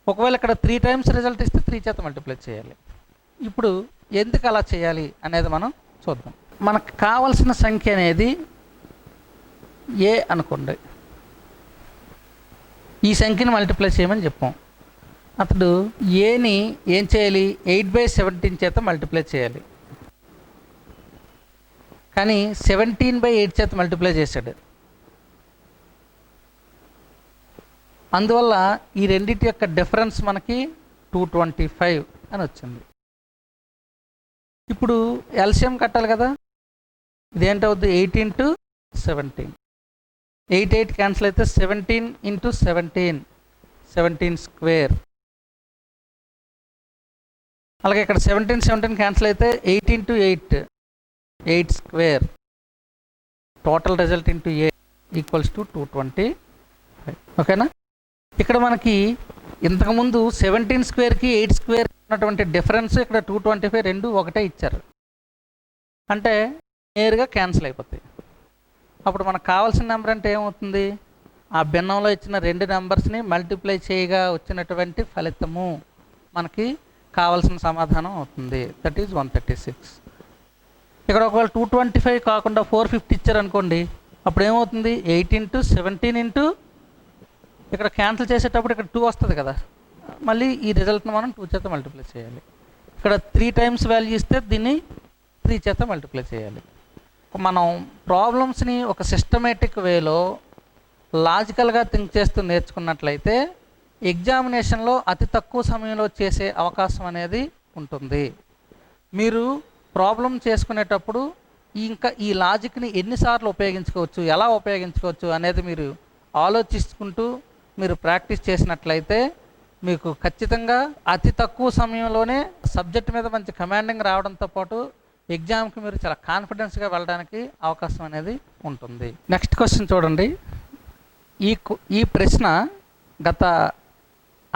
ఒకవేళ ఇక్కడ 3 టైమ్స్ రిజల్ట్ ఇస్తే 3 చేత మల్టిప్లై చేయాలి. ఇప్పుడు ఎందుకు అలా చేయాలి అనేది మనం చూద్దాం. మనకు కావలసిన సంఖ్య అనేది ఏ అనుకోండి. ఈ సంఖ్యను మల్టిప్లై చేయమని చెప్పాం. అతడు ఏని ఏం చేయాలి? 8/17 చేత మల్టిప్లై చేయాలి. కానీ 17/8 చేత మల్టిప్లై చేశాడు. అందువల్ల ఈ రెండింటి యొక్క డిఫరెన్స్ మనకి 225 అని వచ్చింది. ఇప్పుడు ఎల్సిఎం కట్టాలి కదా. ఇదేంటవుద్ది? 8 × 17, 8 8 క్యాన్సిల్ అయితే 17 × 17, 17². అలాగే ఇక్కడ 17 17 క్యాన్సిల్ అయితే 8 × 8, 8². Total result into A equals to 225. ఓకేనా? ఇక్కడ మనకి ఇంతకుముందు 17²కి 8² ఉన్నటువంటి డిఫరెన్స్ ఇక్కడ 225 రెండు ఒకటే ఇచ్చారు. అంటే నేరుగా క్యాన్సిల్ అయిపోతాయి. అప్పుడు మనకు కావాల్సిన నెంబర్ అంటే ఏమవుతుంది? ఆ భిన్నంలో ఇచ్చిన రెండు నెంబర్స్ని మల్టిప్లై చేయగా వచ్చినటువంటి ఫలితము మనకి కావాల్సిన సమాధానం అవుతుంది. That is 136. ఇక్కడ ఒకవేళ 225 కాకుండా 450 ఇచ్చారనుకోండి, అప్పుడు ఏమవుతుంది? 8 × 17 ఇక్కడ క్యాన్సిల్ చేసేటప్పుడు ఇక్కడ 2 వస్తుంది కదా, మళ్ళీ ఈ రిజల్ట్ని మనం 2 చేత మల్టిప్లై చేయాలి. ఇక్కడ 3 టైమ్స్ వాల్యూ ఇస్తే దీన్ని 3 చేత మల్టిప్లై చేయాలి. మనం ప్రాబ్లమ్స్ని ఒక సిస్టమేటిక్ వేలో లాజికల్గా థింక్ చేస్తూ నేర్చుకున్నట్లయితే ఎగ్జామినేషన్లో అతి తక్కువ సమయంలో చేసే అవకాశం అనేది ఉంటుంది. మీరు ప్రాబ్లం చేసుకునేటప్పుడు ఇంకా ఈ లాజిక్ని ఎన్నిసార్లు ఉపయోగించుకోవచ్చు, ఎలా ఉపయోగించుకోవచ్చు అనేది మీరు ఆలోచించుకుంటూ మీరు ప్రాక్టీస్ చేసినట్లయితే మీకు ఖచ్చితంగా అతి తక్కువ సమయంలోనే సబ్జెక్ట్ మీద మంచి కమాండింగ్ రావడంతో పాటు ఎగ్జామ్కి మీరు చాలా కాన్ఫిడెన్స్గా వెళ్ళడానికి అవకాశం అనేది ఉంటుంది. నెక్స్ట్ క్వశ్చన్ చూడండి. ఈ ప్రశ్న గత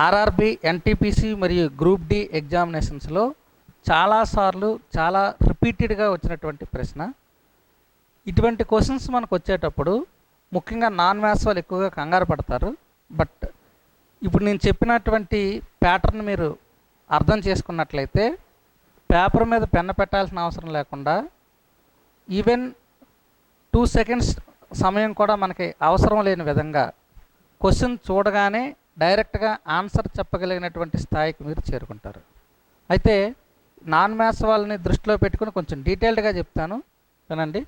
ఆర్ఆర్బి, ఎన్టీపీసీ మరియు గ్రూప్ డి ఎగ్జామినేషన్స్లో చాలాసార్లు చాలా రిపీటెడ్గా వచ్చినటువంటి ప్రశ్న. ఇటువంటి క్వశ్చన్స్ మనకు వచ్చేటప్పుడు ముఖ్యంగా నాన్ మ్యాథ్స్ వాళ్ళు ఎక్కువగా కంగారు పడతారు. బట్ ఇప్పుడు నేను చెప్పినటువంటి ప్యాటర్న్ మీరు అర్థం చేసుకున్నట్లయితే పేపర్ మీద పెన్ను పెట్టాల్సిన అవసరం లేకుండా ఈవెన్ 2 సెకండ్స్ సమయం కూడా మనకి అవసరం లేని విధంగా క్వశ్చన్ చూడగానే డైరెక్ట్గా ఆన్సర్ చెప్పగలిగినటువంటి స్థాయికి మీరు చేరుకుంటారు. అయితే నాన్ మ్యాథ్స్ వాళ్ళని దృష్టిలో పెట్టుకుని కొంచెం డీటెయిల్డ్గా చెప్తాను వినండి.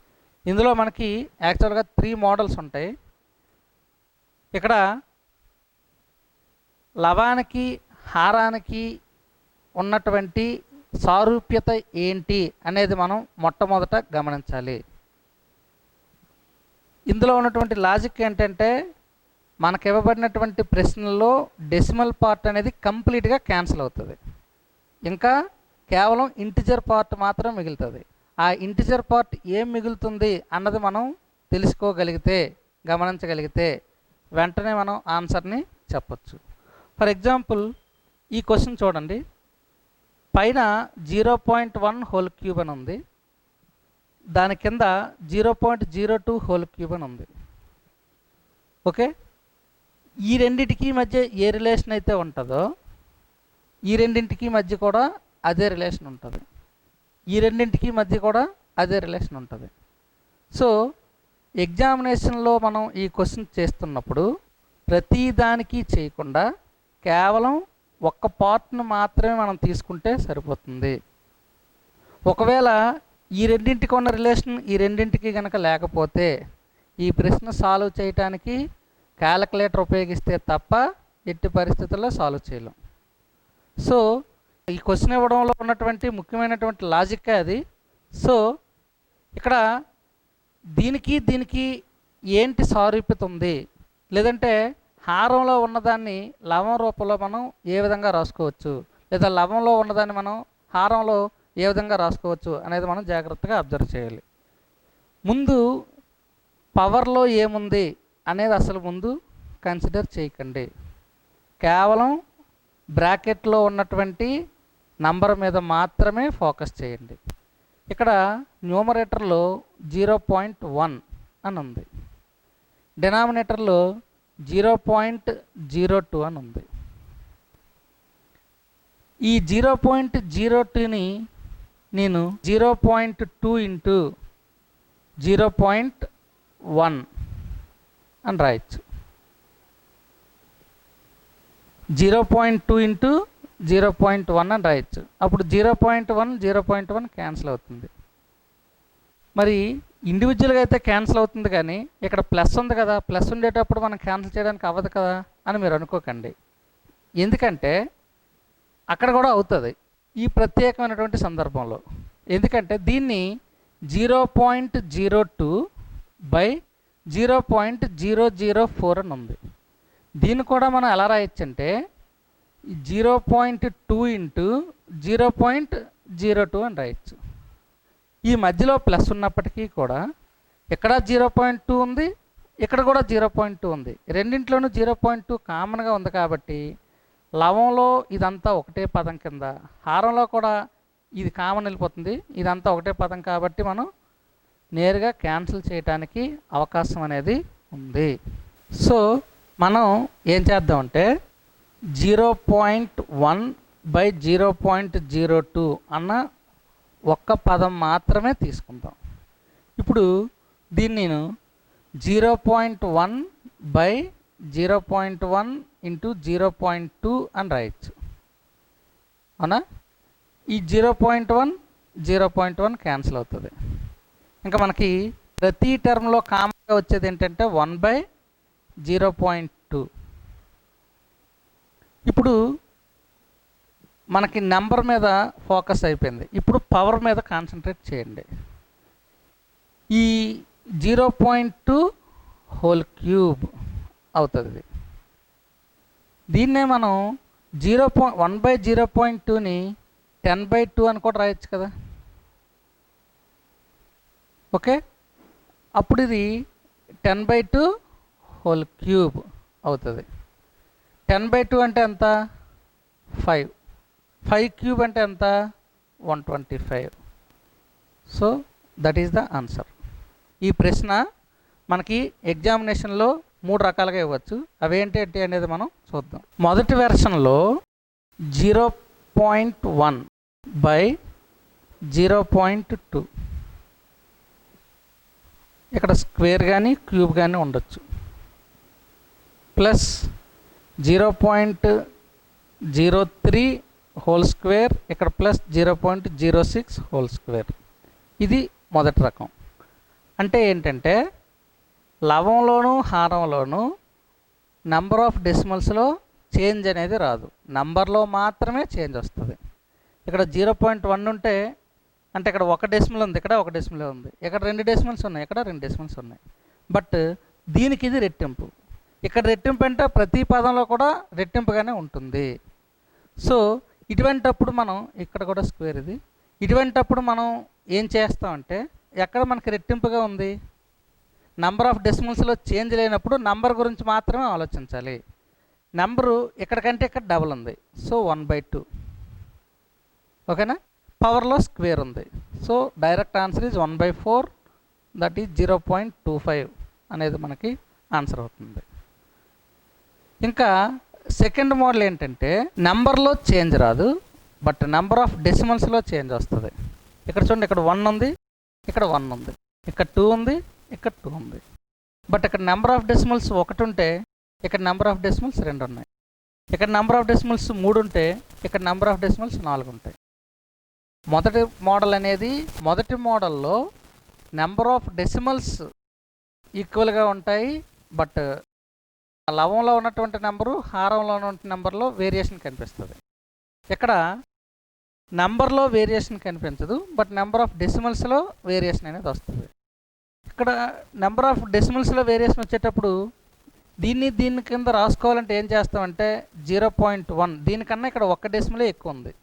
ఇందులో మనకి యాక్చువల్గా 3 మోడల్స్ ఉంటాయి. ఇక్కడ లవానికి హారానికి ఉన్నటువంటి సారూప్యత ఏంటి అనేది మనం మొట్టమొదట గమనించాలి. ఇందులో ఉన్నటువంటి లాజిక్ ఏంటంటే మనకు ఇవ్వబడినటువంటి ప్రశ్నల్లో డెసిమల్ పార్ట్ అనేది కంప్లీట్గా క్యాన్సిల్ అవుతుంది, ఇంకా కేవలం ఇంటిజర్ పార్ట్ మాత్రం మిగులుతుంది. ఆ ఇంటిజర్ పార్ట్ ఏం మిగులుతుంది అన్నది మనం తెలుసుకోగలిగితే, గమనించగలిగితే వెంటనే మనం ఆన్సర్ని చెప్పచ్చు. ఫర్ ఎగ్జాంపుల్ ఈ క్వశ్చన్ చూడండి. పైన 0.1 హోల్ క్యూబ్ అని ఉంది, దాని కింద 0.02 హోల్ క్యూబ్ అని ఉంది. ఓకే, ఈ రెండింటికి మధ్య ఏ రిలేషన్ అయితే ఉంటుందో ఈ రెండింటికి మధ్య కూడా అదే రిలేషన్ ఉంటుంది, ఈ రెండింటికి మధ్య కూడా అదే రిలేషన్ ఉంటుంది. సో ఎగ్జామినేషన్లో మనం ఈ క్వశ్చన్ చేస్తున్నప్పుడు ప్రతి దానికి చేయకుండా కేవలం ఒక్క పార్ట్ను మాత్రమే మనం తీసుకుంటే సరిపోతుంది. ఒకవేళ ఈ రెండింటికి ఉన్న రిలేషన్ ఈ రెండింటికి కనుక లేకపోతే ఈ ప్రశ్న సాల్వ్ చేయటానికి క్యాలిక్యులేటర్ ఉపయోగిస్తే తప్ప ఎట్టి పరిస్థితుల్లో సాల్వ్ చేయలేం. సో ఈ క్వశ్చన్ ఇవ్వడంలో ఉన్నటువంటి ముఖ్యమైనటువంటి లాజిక్కే అది. సో ఇక్కడ దీనికి దీనికి ఏంటి సారూప్యత ఉంది, లేదంటే హారంలో ఉన్నదాన్ని లవం రూపంలో మనం ఏ విధంగా రాసుకోవచ్చు, లేదా లవంలో ఉన్నదాన్ని మనం హారంలో ఏ విధంగా రాసుకోవచ్చు అనేది మనం జాగ్రత్తగా అబ్జర్వ్ చేయాలి. ముందు పవర్లో ఏముంది అనేది అసలు ముందు కన్సిడర్ చేయకండి, కేవలం బ్రాకెట్లో ఉన్నటువంటి నంబర్ మీద మాత్రమే ఫోకస్ చేయండి. ఇక్కడ న్యూమరేటర్లో 0.1 అని ఉంది, డినామినేటర్లో 0.02 అని ఉంది. ఈ 0.02ని నేను 0.2 ఇంటూ 0.1 అని రాయొచ్చు. 0.2 ఇంటూ 0.1 అని రాయొచ్చు. అప్పుడు 0.1 క్యాన్సిల్ అవుతుంది. మరి ఇండివిజువల్గా అయితే క్యాన్సిల్ అవుతుంది, కానీ ఇక్కడ ప్లస్ ఉంది కదా, ప్లస్ ఉండేటప్పుడు మనం క్యాన్సిల్ చేయడానికి అవ్వదు కదా అని మీరు అనుకోకండి. ఎందుకంటే అక్కడ కూడా అవుతుంది ఈ ప్రత్యేకమైనటువంటి సందర్భంలో. ఎందుకంటే దీన్ని 0.02 బై 0.004 అని ఉంది. దీన్ని కూడా మనం ఎలా రాయొచ్చు అంటే 0.2 ఇంటూ 0.02 అని రాయొచ్చు. ఈ మధ్యలో ప్లస్ ఉన్నప్పటికీ కూడా ఇక్కడ 0.2 ఉంది, ఇక్కడ కూడా 0.2 ఉంది. రెండింట్లోనూ 0.2 కామన్గా ఉంది కాబట్టి లవంలో ఇదంతా ఒకటే పదం కింద, హారంలో కూడా ఇది కామన్ వెళ్ళిపోతుంది, ఇదంతా ఒకటే పదం కాబట్టి మనం నేరుగా క్యాన్సిల్ చేయడానికి అవకాశం అనేది ఉంది. సో మనం ఏం చేద్దామంటే 0.1 బై 0.02 అన్న ఒక్క పదం మాత్రమే తీసుకుందాం. ఇప్పుడు దీన్ని నేను 0.1 బై 0.1 ఇంటూ 0.2 అని రాయొచ్చు, అవునా? ఈ 0.1 క్యాన్సిల్ అవుతుంది. ఇంకా మనకి ప్రతి టర్మ్లో కామన్గా వచ్చేది ఏంటంటే 1 బై 0.2. ఇప్పుడు మనకి నెంబర్ మీద ఫోకస్ అయిపోయింది, ఇప్పుడు పవర్ మీద కాన్సన్ట్రేట్ చేయండి. ఈ 0.2 హోల్ క్యూబ్ అవుతుంది. దీన్నే మనం 1 బై 0.2ని 10/2 అని కూడా రాయొచ్చు కదా. ఓకే, అప్పుడు ఇది 10/2 హోల్ క్యూబ్ అవుతుంది. 10/2 అంటే ఎంత? 5 క్యూబ్ అంటే ఎంత? 125. So that is the answer. ఈ ప్రశ్న మనకి ఎగ్జామినేషన్లో 3 రకాలుగా ఇవ్వచ్చు. అవేంటి అనేది మనం చూద్దాం. మొదటి వెర్షన్లో 0.1 బై 0.2, ఇక్కడ స్క్వేర్ కానీ క్యూబ్ కానీ ఉండొచ్చు, ప్లస్ 0.03 హోల్ స్క్వేర్, ఇక్కడ ప్లస్ 0.06 హోల్ స్క్వేర్. ఇది మొదటి రకం. అంటే ఏంటంటే లవంలోను హారంలోను నెంబర్ ఆఫ్ డెసిమల్స్లో చేంజ్ అనేది రాదు, నంబర్లో మాత్రమే చేంజ్ వస్తుంది. ఇక్కడ 0.1 ఉంటే అంటే ఇక్కడ ఒక డెసిమల్ ఉంది, ఇక్కడ ఒక డెసిమల్ ఉంది, ఇక్కడ 2 డెసిమల్స్ ఉన్నాయి, ఇక్కడ 2 డెసిమల్స్ ఉన్నాయి. బట్ దీనికి ఇది రెట్టింపు. ఇక్కడ రెట్టింపు అంటే ప్రతి పదంలో కూడా రెట్టింపుగానే ఉంటుంది. సో ఇటువంటప్పుడు మనం ఇక్కడ కూడా స్క్వేర్ ఇది. ఇటువంటప్పుడు మనం ఏం చేస్తామంటే ఎక్కడ మనకి రెట్టింపుగా ఉంది, నంబర్ ఆఫ్ డెసిమల్స్లో చేంజ్ లేనప్పుడు నంబర్ గురించి మాత్రమే ఆలోచించాలి. నెంబరు ఇక్కడికంటే ఇక్కడ డబుల్ ఉంది, సో 1/2. ఓకేనా? పవర్లో స్క్వేర్ ఉంది, so direct answer is 1/4, that is 0.25 అనేది మనకి ఆన్సర్ అవుతుంది. ఇంకా సెకండ్ మోడల్ ఏంటంటే నెంబర్లో చేంజ్ రాదు, బట్ నెంబర్ ఆఫ్ డెసిమల్స్లో చేంజ్ వస్తుంది. ఇక్కడ చూడండి, ఇక్కడ 1 ఉంది, ఇక్కడ 1 ఉంది, ఇక్కడ 2 ఉంది, ఇక్కడ 2 ఉంది. బట్ ఇక్కడ నెంబర్ ఆఫ్ డెసిమల్స్ 1 ఉంటే ఇక్కడ నెంబర్ ఆఫ్ డెసిమల్స్ 2 ఉన్నాయి. ఇక్కడ నెంబర్ ఆఫ్ డెసిమల్స్ 3 ఉంటే ఇక్కడ నెంబర్ ఆఫ్ డెసిమల్స్ 4 ఉంటాయి. మొదటి మోడల్ అనేది, మొదటి మోడల్లో నెంబర్ ఆఫ్ డెసిమల్స్ ఈక్వల్గా ఉంటాయి, బట్ లవంలో ఉన్నటువంటి నెంబరు హారంలో ఉన్నటువంటి నెంబర్లో వేరియేషన్ కనిపిస్తుంది. ఇక్కడ నెంబర్లో వేరియేషన్ కనిపించదు, బట్ నెంబర్ ఆఫ్ డెసిమల్స్లో వేరియేషన్ అనేది వస్తుంది. ఇక్కడ నెంబర్ ఆఫ్ డెసిమల్స్లో వేరియేషన్ వచ్చేటప్పుడు దీని కింద రాసుకోవాలంటే ఏం చేస్తామంటే 0.1, దీనికన్నా ఇక్కడ 1 డెసిమలే ఎక్కువ ఉంది.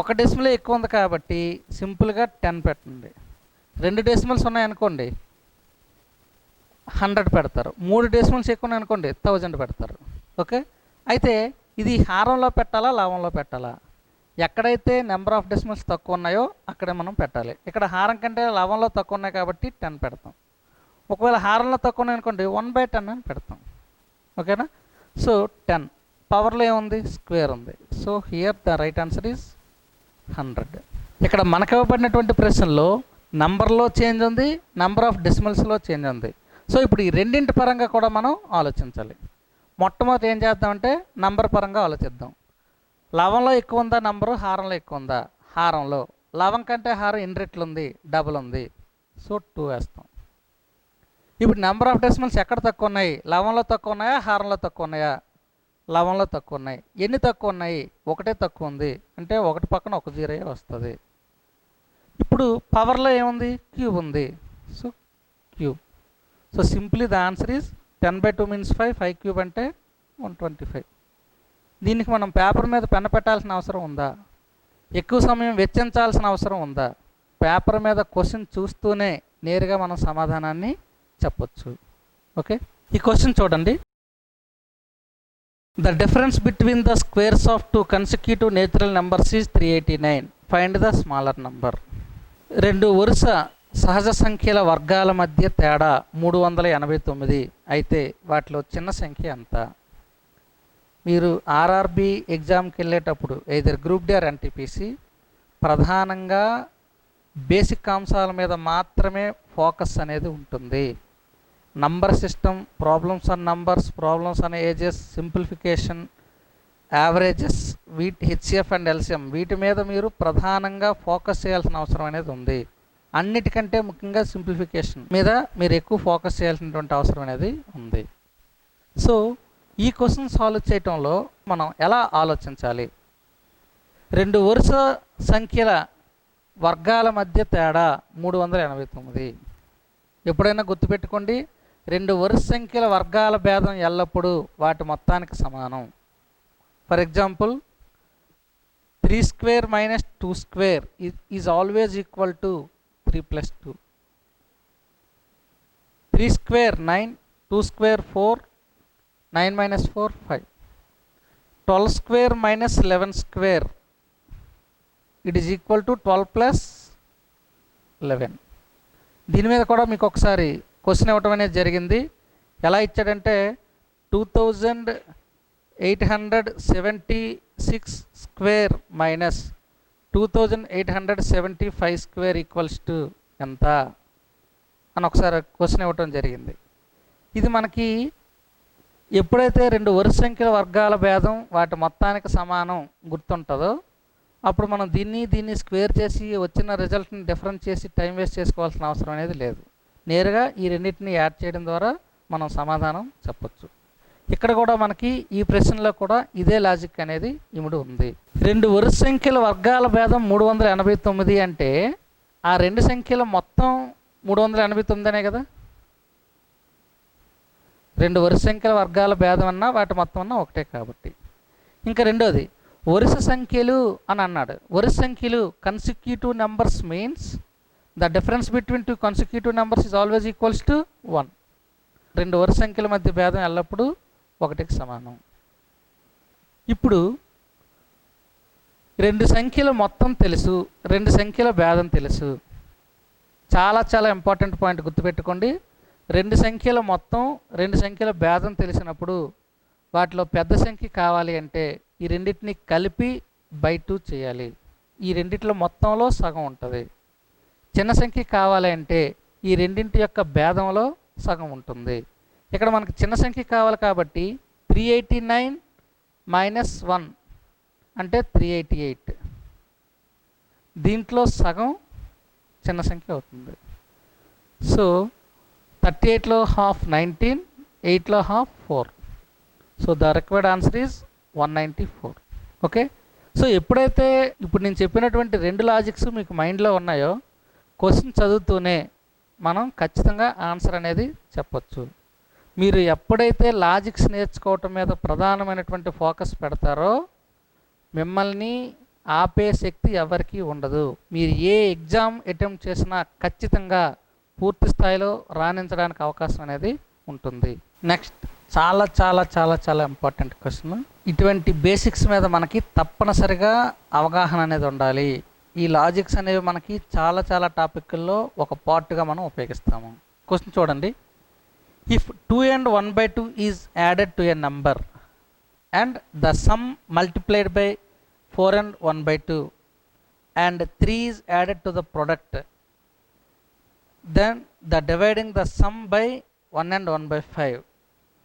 1 డెసిమలే ఎక్కువ ఉంది కాబట్టి సింపుల్గా 10 పెట్టండి. 2 డెసిమల్స్ ఉన్నాయనుకోండి 100 పెడతారు. 3 డెసిమల్స్ ఎక్కువ ఉన్నాయనుకోండి 1000 పెడతారు. ఓకే? అయితే ఇది హారంలో పెట్టాలా లవంలో పెట్టాలా? ఎక్కడైతే నెంబర్ ఆఫ్ డెసిమల్స్ తక్కువ ఉన్నాయో అక్కడే మనం పెట్టాలి. ఇక్కడ హారం కంటే లవంలో తక్కువ ఉన్నాయి కాబట్టి 10 పెడతాం. ఒకవేళ హారంలో తక్కువ ఉన్నాయి అనుకోండి 1/10 అని పెడతాం. ఓకేనా? సో 10 పవర్లో ఏముంది, స్క్వేర్ ఉంది. So here the right answer is 100. ఇక్కడ మనకు ఇవ్వబడినటువంటి ప్రశ్నలో నంబర్లో చేంజ్ ఉంది, నంబర్ ఆఫ్ డెసిమల్స్లో చేంజ్ ఉంది. సో ఇప్పుడు ఈ రెండింటి పరంగా కూడా మనం ఆలోచించాలి. మొట్టమొదటి ఏం చేద్దామంటే నంబర్ పరంగా ఆలోచిద్దాం. లవంలో ఎక్కువ ఉందా నంబరు, హారంలో ఎక్కువ ఉందా? హారంలో. లవం కంటే హారం ఎన్ని రెట్లు ఉంది, డబుల్ ఉంది, సో 2 వేస్తాం. ఇప్పుడు నెంబర్ ఆఫ్ డెసిమల్స్ ఎక్కడ తక్కువ ఉన్నాయి, లవంలో తక్కువ ఉన్నాయా హారంలో తక్కువ ఉన్నాయా? లవంలో తక్కువ ఉన్నాయి. ఎన్ని తక్కువ ఉన్నాయి? 1 తక్కువ ఉంది, అంటే 1 పక్కన 1 0 వస్తుంది. ఇప్పుడు పవర్లో ఏముంది, క్యూబ్ ఉంది, so cube. So simply the answer is 10/2 means 5, 5 cube అంటే 125. దీనికి మనం పేపర్ మీద పెన్ పెట్టాల్సిన అవసరం ఉందా? ఎక్కువ సమయం వెచ్చించాల్సిన అవసరం ఉందా? పేపర్ మీద క్వశ్చన్ చూస్తూనే నేరుగా మనం సమాధానాన్ని చెప్పొచ్చు. ఓకే, ఈ క్వశ్చన్ చూడండి. The difference between the squares of 2 consecutive natural numbers is 389. Find the smaller number. 2 వరుస సహజ సంఖ్యల వర్గాల మధ్య తేడా 389 అయితే వాటిలో చిన్న సంఖ్య ఎంత? మీరు ఆర్ఆర్బి ఎగ్జామ్కి వెళ్ళేటప్పుడు either group D or NTPC ప్రధానంగా బేసిక్ అంశాల మీద మాత్రమే ఫోకస్ అనేది ఉంటుంది. Number system, problems on numbers, problems on ages, simplification, averages, వీటి హెచ్సిఎఫ్ అండ్ ఎల్సిఎం వీటి మీద మీరు ప్రధానంగా ఫోకస్ చేయాల్సిన అవసరం అనేది ఉంది. అన్నిటికంటే ముఖ్యంగా సింప్లిఫికేషన్ మీద మీరు ఎక్కువ ఫోకస్ చేయాల్సినటువంటి అవసరం అనేది ఉంది. సో ఈ క్వశ్చన్ సాల్వ్ చేయటంలో మనం ఎలా ఆలోచించాలి? 2 వరుస సంఖ్యల వర్గాల మధ్య తేడా 389. ఎప్పుడైనా గుర్తుపెట్టుకోండి, 2 వరుస సంఖ్యల వర్గాల భేదం ఎల్లప్పుడూ వాటి మొత్తానికి సమానం. For example 3 square minus 2 square is always equal to 3 plus 2. 3 square 9, 2 square 4, 9 minus 4 5. 12 square minus 11 square, it is equal to 12 plus 11. దీని మీద కూడా మీకు ఒకసారి క్వశ్చన్ ఇవ్వటం అనేది జరిగింది. ఎలా ఇచ్చాడంటే 2876 square minus 2875 square equals to ఎంత అని ఒకసారి క్వశ్చన్ ఇవ్వటం జరిగింది. ఇది మనకి ఎప్పుడైతే రెండు వరుస సంఖ్యల వర్గాల భేదం వాటి మొత్తానికి సమానం గుర్తుంటుందో అప్పుడు మనం దీన్ని స్క్వేర్ చేసి వచ్చిన రిజల్ట్ని డిఫరెన్స్ చేసి టైం వేస్ట్ చేసుకోవాల్సిన అవసరం అనేది లేదు. నేరుగా ఈ రెండింటిని యాడ్ చేయడం ద్వారా మనం సమాధానం చెప్పొచ్చు. ఇక్కడ కూడా మనకి ఈ ప్రశ్నలో కూడా ఇదే లాజిక్ అనేది ఇముడు ఉంది. రెండు వరుస సంఖ్యల వర్గాల భేదం 389 అంటే ఆ రెండు సంఖ్యల మొత్తం 389 అనే కదా. రెండు వరుస సంఖ్యల వర్గాల భేదం అన్నా వాటి మొత్తం అన్నా ఒకటే కాబట్టి. ఇంకా రెండోది వరుస సంఖ్యలు అని అన్నాడు. వరుస సంఖ్యలు consecutive numbers means the difference between two consecutive numbers is always equals to 1. రెండు వరుస సంఖ్యల మధ్య భేదం ఎల్లప్పుడూ 1కి సమానం. ఇప్పుడు రెండు సంఖ్యల మొత్తం తెలుసు, రెండు సంఖ్యల భేదం తెలుసు. చాలా చాలా ఇంపార్టెంట్ పాయింట్ గుర్తుపెట్టుకోండి. రెండు సంఖ్యల మొత్తం రెండు సంఖ్యల భేదం తెలిసినప్పుడు వాటిలో పెద్ద సంఖ్య కావాలి అంటే ఈ రెండింటిని కలిపి బై 2 చేయాలి. ఈ రెండిట్లో మొత్తంలో సగం ఉంటుంది. చిన్న సంఖ్య కావాలి అంటే ఈ రెండింటి యొక్క భేదంలో సగం ఉంటుంది. ఇక్కడ మనకు చిన్న సంఖ్య కావాలి కాబట్టి 389 మైనస్ 1 అంటే 388. దీంట్లో సగం చిన్న సంఖ్య అవుతుంది. సో 38లో హాఫ్ 19, 8లో half 4. So the required answer is 194. Okay. So ఎప్పుడైతే ఇప్పుడు నేను చెప్పినటువంటి రెండు లాజిక్స్ మీకు మైండ్లో ఉన్నాయో క్వశ్చన్ చదువుతూనే మనం ఖచ్చితంగా ఆన్సర్ అనేది చెప్పొచ్చు. మీరు ఎప్పుడైతే లాజిక్స్ నేర్చుకోవటం మీద ప్రధానమైనటువంటి ఫోకస్ పెడతారో మిమ్మల్ని ఆపే శక్తి ఎవరికీ ఉండదు. మీరు ఏ ఎగ్జామ్ అటెంప్ట్ చేసినా ఖచ్చితంగా పూర్తి స్థాయిలో రాణించడానికి అవకాశం అనేది ఉంటుంది. నెక్స్ట్ చాలా చాలా చాలా చాలా ఇంపార్టెంట్ క్వశ్చన్. ఇటువంటి బేసిక్స్ మీద మనకి తప్పనిసరిగా అవగాహన అనేది ఉండాలి. ఈ లాజిక్స్ అనేవి మనకి చాలా చాలా టాపిక్ల్లో ఒక పార్ట్గా మనం ఉపయోగిస్తాము. క్వశ్చన్ చూడండి. If 2 and 1/2 is added to a number and the sum multiplied by 4 and 1/2 and 3 is added to the product, then the dividing the sum by 1 and 1/5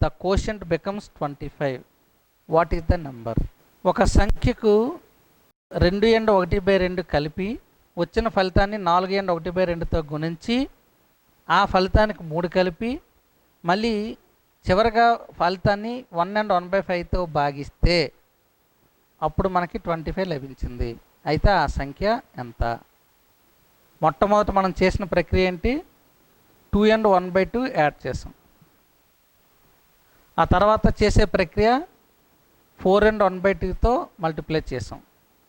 the quotient becomes 25. What is the number? ఒక సంఖ్యకు 2 and 1/2 కలిపి వచ్చిన ఫలితాన్ని 4 and 1/2తో గుణించి ఆ ఫలితానికి 3 కలిపి మళ్ళీ చివరిగా ఫలితాన్ని 1 and 1/5తో భాగిస్తే అప్పుడు మనకి 25 లభించింది. అయితే ఆ సంఖ్య ఎంత? మొట్టమొదట మనం చేసిన ప్రక్రియ ఏంటి? 2 and 1/2 యాడ్ చేసాం. ఆ తర్వాత చేసే ప్రక్రియ 4 and 1/2తో మల్టిప్లై చేసాం.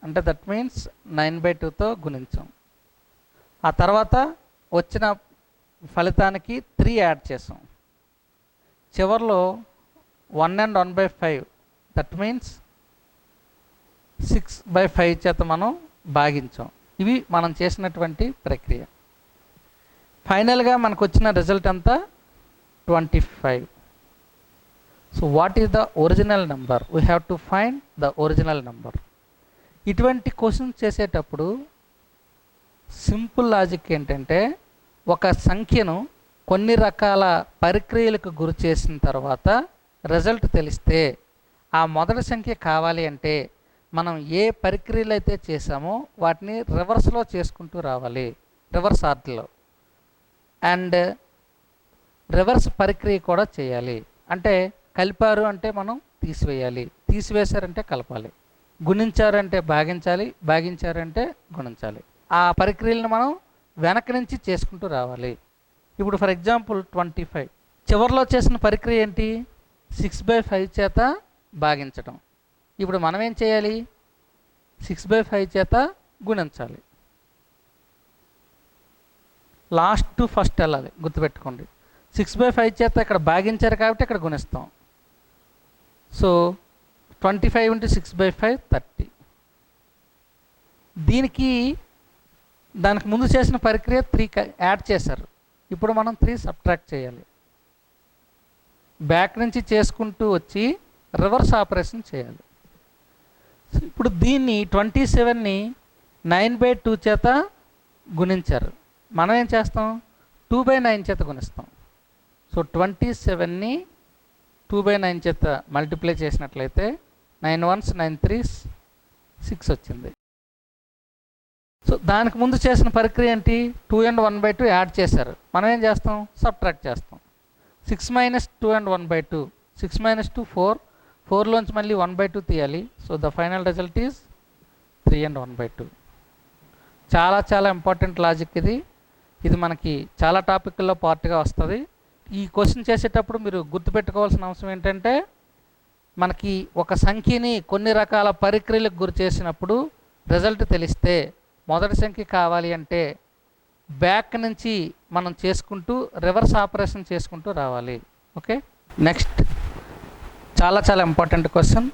అంటే దట్ మీన్స్ 9/2తో గుణించాం. ఆ తర్వాత వచ్చిన ఫలితానికి 3 యాడ్ చేసాం. చివరిలో 1 and 1/5 దట్ మీన్స్ 6/5 చేత మనం భాగించాం. ఇవి మనం చేసినటువంటి ప్రక్రియ. ఫైనల్గా మనకు వచ్చిన రిజల్ట్ అంతా 25. So what is the original number? We have to find the original number. ఇటువంటి క్వశ్చన్స్ చేసేటప్పుడు సింపుల్ లాజిక్ ఏంటంటే ఒక సంఖ్యను కొన్ని రకాల ప్రక్రియలకు గురి చేసిన తర్వాత రిజల్ట్ తెలిస్తే ఆ మొదటి సంఖ్య కావాలి అంటే మనం ఏ ప్రక్రియలు అయితే చేసామో వాటిని రివర్స్లో చేసుకుంటూ రావాలి, రివర్స్ ఆర్డర్లో. అండ్ రివర్స్ ప్రక్రియ కూడా చేయాలి. అంటే కలిపారు అంటే మనం తీసివేయాలి, తీసివేశారంటే కలపాలి, గుణించారంటే భాగించాలి, భాగించారంటే గుణించాలి. ఆ ప్రక్రియలను మనం వెనక నుంచి చేసుకుంటూ రావాలి. ఇప్పుడు ఫర్ ఎగ్జాంపుల్ 25 చివరిలో చేసిన ప్రక్రియ ఏంటి? 6/5 చేత భాగించడం. ఇప్పుడు మనం ఏం చేయాలి? 6/5 చేత గుణించాలి. లాస్ట్ టు ఫస్ట్ వెళ్ళాలి, గుర్తుపెట్టుకోండి. 6/5 చేత ఇక్కడ భాగించారు కాబట్టి ఇక్కడ గుణిస్తాం. సో 25 × 6/5 30. దానికి ముందు చేసిన ప్రక్రియ 3 యాడ్ చేశారు. ఇప్పుడు మనం 3 సబ్ట్రాక్ట్ చేయాలి. బ్యాక్ నుంచి చేసుకుంటూ వచ్చి రివర్స్ ఆపరేషన్ చేయాలి. ఇప్పుడు దీన్ని 27ని 9/2 చేత గుణించారు. మనం ఏం చేస్తాం? 2/9 చేత గుణిస్తాం. సో 27ని 2/9 చేత మల్టిప్లై చేసినట్లయితే 9 1s 9 3s 6 వచ్చింది. సో దానికి ముందు చేసిన ప్రక్రియ ఏంటి? 2 and 1/2 యాడ్ చేశారు. మనం ఏం చేస్తాం? సబ్ట్రాక్ట్ చేస్తాం. 6 - 2 and 1/2, 6 - 2 4, 4లోంచి మళ్ళీ 1/2 తీయాలి. So the final result is 3 and 1/2. చాలా చాలా ఇంపార్టెంట్ లాజిక్ ఇది. ఇది మనకి చాలా టాపిక్ల్లో పార్ట్గా వస్తుంది. ఈ క్వశ్చన్ చేసేటప్పుడు మీరు గుర్తుపెట్టుకోవాల్సిన అంశం ఏంటంటే, మనకి ఒక సంఖ్యని కొన్ని రకాల ప్రక్రియలకు గురి చేసినప్పుడు రిజల్ట్ తెలిస్తే మొదటి సంఖ్య కావాలి అంటే బ్యాక్ నుంచి మనం చేసుకుంటూ రివర్స్ ఆపరేషన్ చేసుకుంటూ రావాలి. ఓకే, నెక్స్ట్ చాలా చాలా ఇంపార్టెంట్ క్వశ్చన్.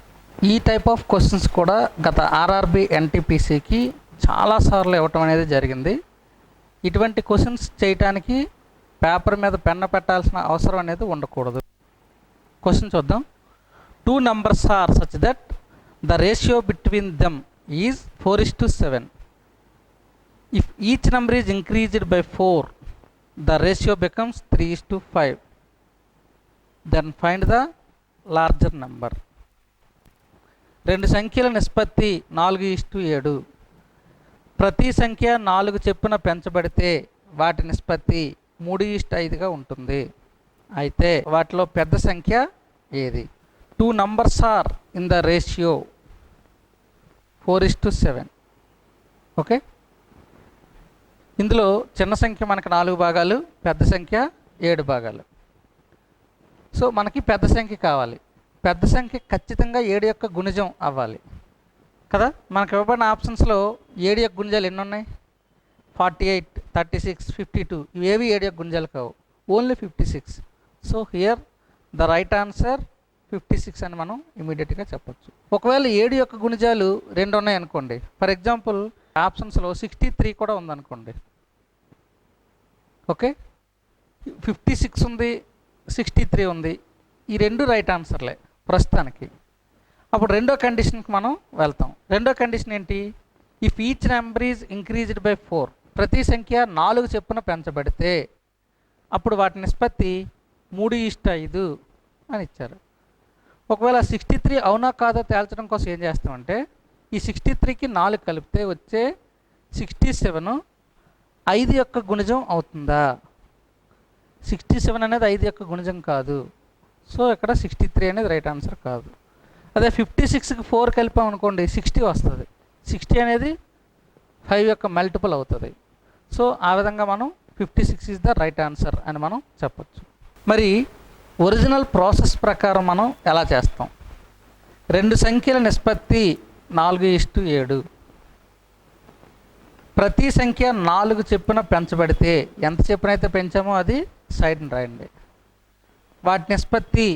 ఈ టైప్ ఆఫ్ క్వశ్చన్స్ కూడా గత ఆర్ఆర్బి ఎన్టీపీసీకి చాలాసార్లు ఇవ్వటం అనేది జరిగింది. ఇటువంటి క్వశ్చన్స్ చేయటానికి పేపర్ మీద పెన్న పెట్టాల్సిన అవసరం అనేది ఉండకూడదు. క్వశ్చన్ చూద్దాం. 2 numbers are such that the ratio between them is 4:7. If each number is increased by 4, the ratio becomes 3:5. Then find the larger number. రెండు సంఖ్యల నిష్పత్తి 4:7. ప్రతి సంఖ్య 4 చెప్పున పెంచబడితే వాటి నిష్పత్తి 3:5గా ఉంటుంది. అయితే వాటిలో పెద్ద సంఖ్య ఏది? 2 numbers are in the ratio 4:7. Okay, ఇందులో చిన్న సంఖ్య మనకి 4 భాగాలు, పెద్ద సంఖ్య 7 భాగాలు. సో మనకి పెద్ద సంఖ్య కావాలి. పెద్ద సంఖ్య ఖచ్చితంగా 7 యొక్క గుణిజం అవ్వాలి కదా. మనకు ఇవ్వబడిన ఆప్షన్స్లో 7 యొక్క గుణిజాలు ఎన్ని ఉన్నాయి? 48, 36, 52. ఇవేవి 7 యొక్క గుణిజాలు కావు, only 56. So here the right answer 56 అని మనం ఇమీడియట్గా చెప్పచ్చు. ఒకవేళ 7 యొక్క గుణిజాలు 2 ఉన్నాయి అనుకోండి. ఫర్ ఎగ్జాంపుల్ ఆప్షన్స్లో 63 కూడా ఉందనుకోండి. ఓకే, 56 ఉంది, 63 ఉంది. ఈ రెండు రైట్ ఆన్సర్లే ప్రస్తుతానికి. అప్పుడు రెండో కండిషన్కి మనం వెళ్తాం. రెండో కండిషన్ ఏంటి? If each number is increased by 4, ప్రతి సంఖ్య 4 చెప్పున పెంచబడితే అప్పుడు వాటి నిష్పత్తి 3:5 అని ఇచ్చారు. ఒకవేళ 63 అవునా కాదో తేల్చడం కోసం ఏం చేస్తామంటే, ఈ 63కి 4 కలిపితే వచ్చే 67 5 యొక్క గుణిజం అవుతుందా? 67 అనేది 5 యొక్క గుణిజం కాదు. సో ఇక్కడ 63 అనేది రైట్ ఆన్సర్ కాదు. అదే 56కి 4 కలిపామనుకోండి 60 వస్తుంది. 60 అనేది 5 యొక్క మల్టిపుల్ అవుతుంది. సో ఆ విధంగా మనం 56 ఈజ్ ద రైట్ ఆన్సర్ అని మనం చెప్పచ్చు. మరి ఒరిజినల్ ప్రాసెస్ ప్రకారం మనం ఎలా చేస్తాం? రెండు సంఖ్యల నిష్పత్తి 4:7. ప్రతి సంఖ్య 4 చెప్పున పెంచబడితే ఎంత చెప్పున అయితే పెంచామో అది సైడ్ని రాయండి. వాటి నిష్పత్తి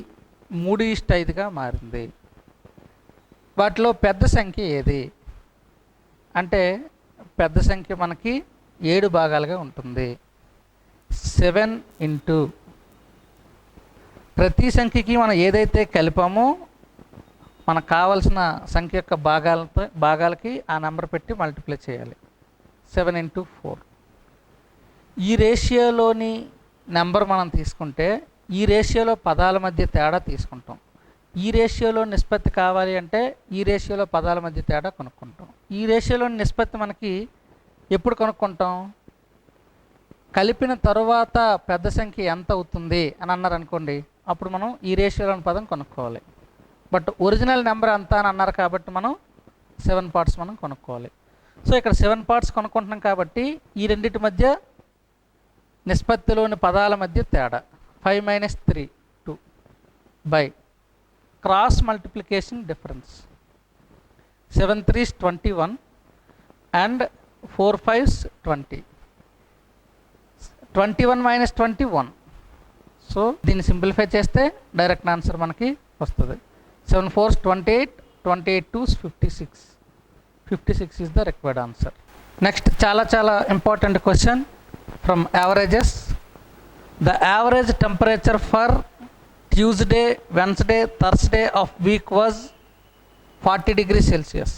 3:5గా మారింది. వాటిలో పెద్ద సంఖ్య ఏది అంటే, పెద్ద సంఖ్య మనకి 7 భాగాలుగా ఉంటుంది. 7 ఇంటూ ప్రతి సంఖ్యకి మనం ఏదైతే కలిపామో మనకు కావాల్సిన సంఖ్య యొక్క భాగాలకి ఆ నెంబర్ పెట్టి మల్టిప్లై చేయాలి. 7 × 4. ఈ రేషియోలోని నెంబర్ మనం తీసుకుంటే ఈ రేషియోలో పదాల మధ్య తేడా తీసుకుంటాం. ఈ రేషియోలో నిష్పత్తి కావాలి అంటే ఈ రేషియోలో పదాల మధ్య తేడా కనుక్కుంటాం. ఈ రేషియోలోని నిష్పత్తి మనకి ఎప్పుడు కనుక్కుంటాం? కలిపిన తరువాత పెద్ద సంఖ్య ఎంత అవుతుంది అని అన్నారు అనుకోండి, అప్పుడు మనం ఈ రేషియోలోని పదం కనుక్కోవాలి. బట్ ఒరిజినల్ నెంబర్ అంతా అని అన్నారు కాబట్టి మనం 7 పార్ట్స్ మనం కనుక్కోవాలి. సో ఇక్కడ 7 పార్ట్స్ కనుక్కుంటున్నాం కాబట్టి ఈ రెండింటి మధ్య నిష్పత్తిలోని పదాల మధ్య తేడా 5 - 3 2 by cross multiplication difference. 7 3s 21 and 4 5s 20. 21 - 21. So దీన్ని సింప్లిఫై చేస్తే డైరెక్ట్ ఆన్సర్ మనకి వస్తుంది. 7 4s 28, 28 2s 56. 56 is the required answer. Next చాలా చాలా important question from averages. The average temperature for Tuesday, Wednesday, Thursday of week was 40 degrees Celsius.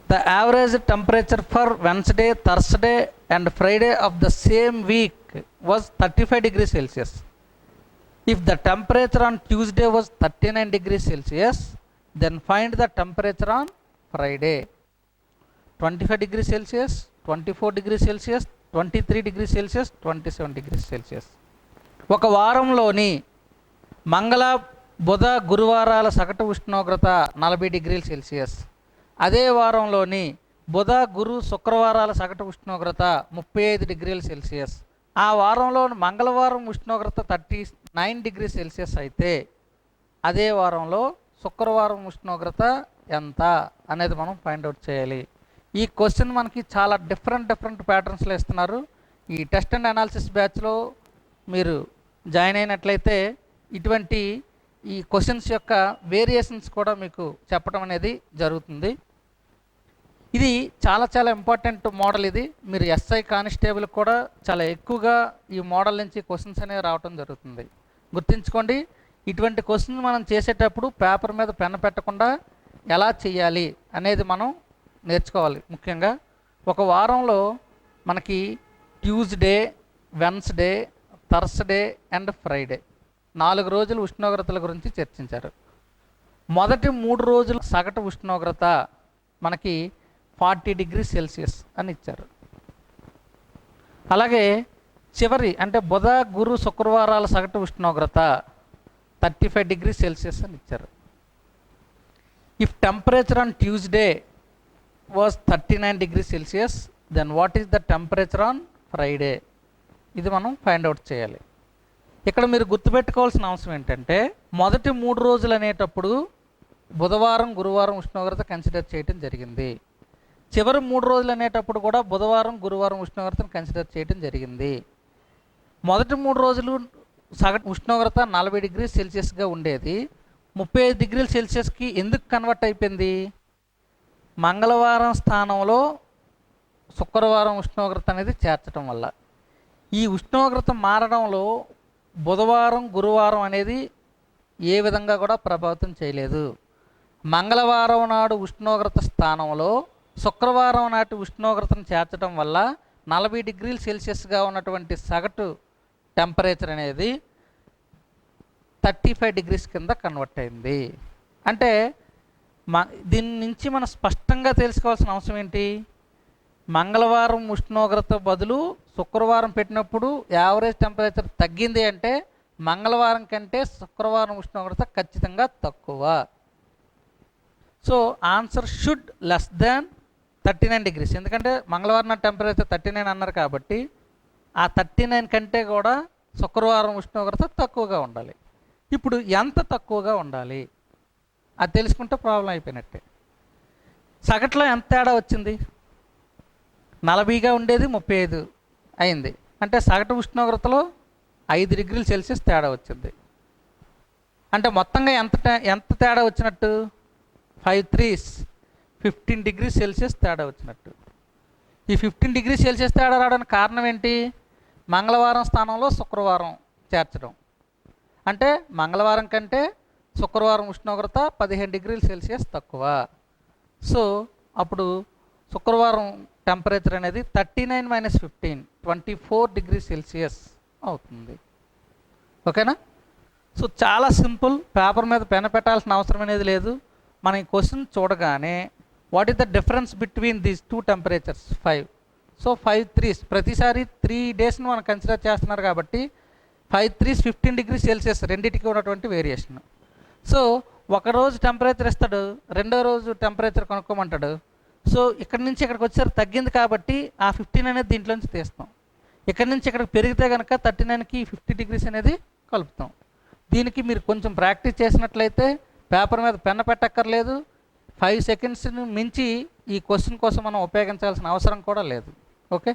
The average temperature for Wednesday, Thursday and Friday of the same week was 35 degrees Celsius. If the temperature on Tuesday was 39 degrees Celsius, then find the temperature on Friday. 25 degrees Celsius, 24 degrees Celsius, 23 degrees Celsius, 27 degrees Celsius. ఒక వారంలోని మంగళ బుధ గురువారాల సగటు ఉష్ణోగ్రత 40 డిగ్రీల Celsius. అదే వారంలోని బుధ గురు శుక్రవారాల సగటు ఉష్ణోగ్రత 35 డిగ్రీల Celsius. ఆ వారంలో మంగళవారం ఉష్ణోగ్రత 39 డిగ్రీ సెల్సియస్ అయితే అదే వారంలో శుక్రవారం ఉష్ణోగ్రత ఎంత అనేది మనం ఫైండ్ అవుట్ చేయాలి. ఈ క్వశ్చన్ మనకి చాలా డిఫరెంట్ ప్యాటర్న్స్లో ఇస్తున్నారు. ఈ టెస్ట్ అండ్ అనాలిసిస్ బ్యాచ్లో మీరు జాయిన్ అయినట్లయితే ఇటువంటి ఈ క్వశ్చన్స్ యొక్క వేరియేషన్స్ కూడా మీకు చెప్పడం అనేది జరుగుతుంది. ఇది చాలా ఇంపార్టెంట్ మోడల్. ఇది మీరు ఎస్ఐ కానిస్టేబుల్ కూడా చాలా ఎక్కువగా ఈ మోడల్ నుంచి క్వశ్చన్స్ అనేవి రావడం జరుగుతుంది. గుర్తుంచుకోండి, ఇటువంటి క్వశ్చన్స్ మనం చేసేటప్పుడు పేపర్ మీద పెన్ పెట్టకుండా ఎలా చేయాలి అనేది మనం నేర్చుకోవాలి. ముఖ్యంగా ఒక వారంలో మనకి Tuesday, Wednesday, Thursday and Friday 4 రోజులు ఉష్ణోగ్రతల గురించి చర్చించారు. మొదటి 3 రోజుల సగటు ఉష్ణోగ్రత మనకి 40 డిగ్రీ సెల్సియస్ అని ఇచ్చారు. అలాగే చివరి అంటే బుధ గురు శుక్రవారాల సగటు ఉష్ణోగ్రత 35 డిగ్రీ సెల్సియస్ అని ఇచ్చారు. If temperature on Tuesday was 39 degree Celsius, then what is the temperature on Friday? ఇది మనం ఫైండ్ అవుట్ చేయాలి. ఇక్కడ మీరు గుర్తుపెట్టుకోవాల్సిన అవసరం ఏంటంటే మొదటి 3 రోజులు అనేటప్పుడు బుధవారం గురువారం ఉష్ణోగ్రత కన్సిడర్ చేయడం జరిగింది. చివరి 3 రోజులు అనేటప్పుడు కూడా బుధవారం గురువారం ఉష్ణోగ్రతను కన్సిడర్ చేయడం జరిగింది. మొదటి 3 రోజులు సగటు ఉష్ణోగ్రత 40 డిగ్రీ సెల్సియస్గా ఉండేది. 35 డిగ్రీల సెల్సియస్కి ఎందుకు కన్వర్ట్ అయిపోయింది? మంగళవారం స్థానంలో శుక్రవారం ఉష్ణోగ్రత అనేది చేర్చడం వల్ల. ఈ ఉష్ణోగ్రత మారడంలో బుధవారం గురువారం అనేది ఏ విధంగా కూడా ప్రభావితం చేయలేదు. మంగళవారం నాడు ఉష్ణోగ్రత స్థానంలో శుక్రవారం నాటి ఉష్ణోగ్రతను చేర్చడం వల్ల 40 డిగ్రీల సెల్సియస్గా ఉన్నటువంటి సగటు టెంపరేచర్ అనేది 35 డిగ్రీస్ కింద కన్వర్ట్ అయింది. అంటే దీని నుంచి మనం స్పష్టంగా తెలుసుకోవాల్సిన అవసరం ఏంటి? మంగళవారం ఉష్ణోగ్రత బదులు శుక్రవారం పెట్టినప్పుడు యావరేజ్ టెంపరేచర్ తగ్గింది అంటే మంగళవారం కంటే శుక్రవారం ఉష్ణోగ్రత ఖచ్చితంగా తక్కువ. So answer should less than 39 degrees. ఎందుకంటే మంగళవారం టెంపరేచర్ 39 అన్నారు కాబట్టి ఆ 39 కంటే కూడా శుక్రవారం ఉష్ణోగ్రత తక్కువగా ఉండాలి. ఇప్పుడు ఎంత తక్కువగా ఉండాలి అది తెలుసుకుంటే ప్రాబ్లం అయిపోయినట్టే. సగటులో ఎంత తేడా వచ్చింది? 40గా ఉండేది 35 అయింది. అంటే సగటు ఉష్ణోగ్రతలో 5 డిగ్రీల సెల్సియస్ తేడా వచ్చింది. అంటే మొత్తంగా ఎంత తేడా వచ్చినట్టు? 5 3s 15 డిగ్రీ సెల్సియస్ తేడా వచ్చినట్టు. ఈ 15 డిగ్రీ సెల్సియస్ తేడా రావడానికి కారణం ఏంటి? మంగళవారం స్థానంలో శుక్రవారం చేర్చడం. అంటే మంగళవారం కంటే శుక్రవారం ఉష్ణోగ్రత 15 డిగ్రీల సెల్సియస్ తక్కువ. సో అప్పుడు శుక్రవారం టెంపరేచర్ అనేది 39 - 15 24 డిగ్రీ సెల్సియస్ అవుతుంది. ఓకేనా? సో చాలా సింపుల్. పేపర్ మీద పెన్ పెట్టాల్సిన అవసరం అనేది లేదు. మనం ఈ క్వశ్చన్ చూడగానే what is the difference between these 2 temperatures? 5. So 5 3s ప్రతిసారి 3 డేస్ని మనం కన్సిడర్ చేస్తున్నారు కాబట్టి 5 3s 15 డిగ్రీ సెల్సియస్ రెండింటికి ఉన్నటువంటి వేరియేషన్. సో ఒకరోజు టెంపరేచర్ ఇస్తాడు, రెండో రోజు టెంపరేచర్ కనుక్కోమంటాడు. సో ఇక్కడ నుంచి ఇక్కడికి వచ్చేసరికి తగ్గింది కాబట్టి ఆ 15 అనేది దీంట్లోంచి తీస్తాం. ఇక్కడి నుంచి ఇక్కడికి పెరిగితే కనుక 39కి 50 డిగ్రీస్ అనేది కలుపుతాం. దీనికి మీరు కొంచెం ప్రాక్టీస్ చేసినట్లయితే పేపర్ మీద పెన్ పెట్టక్కర్లేదు. 5 సెకండ్స్ని మించి ఈ క్వశ్చన్ కోసం మనం ఉపయోగించాల్సిన అవసరం కూడా లేదు. ఓకే.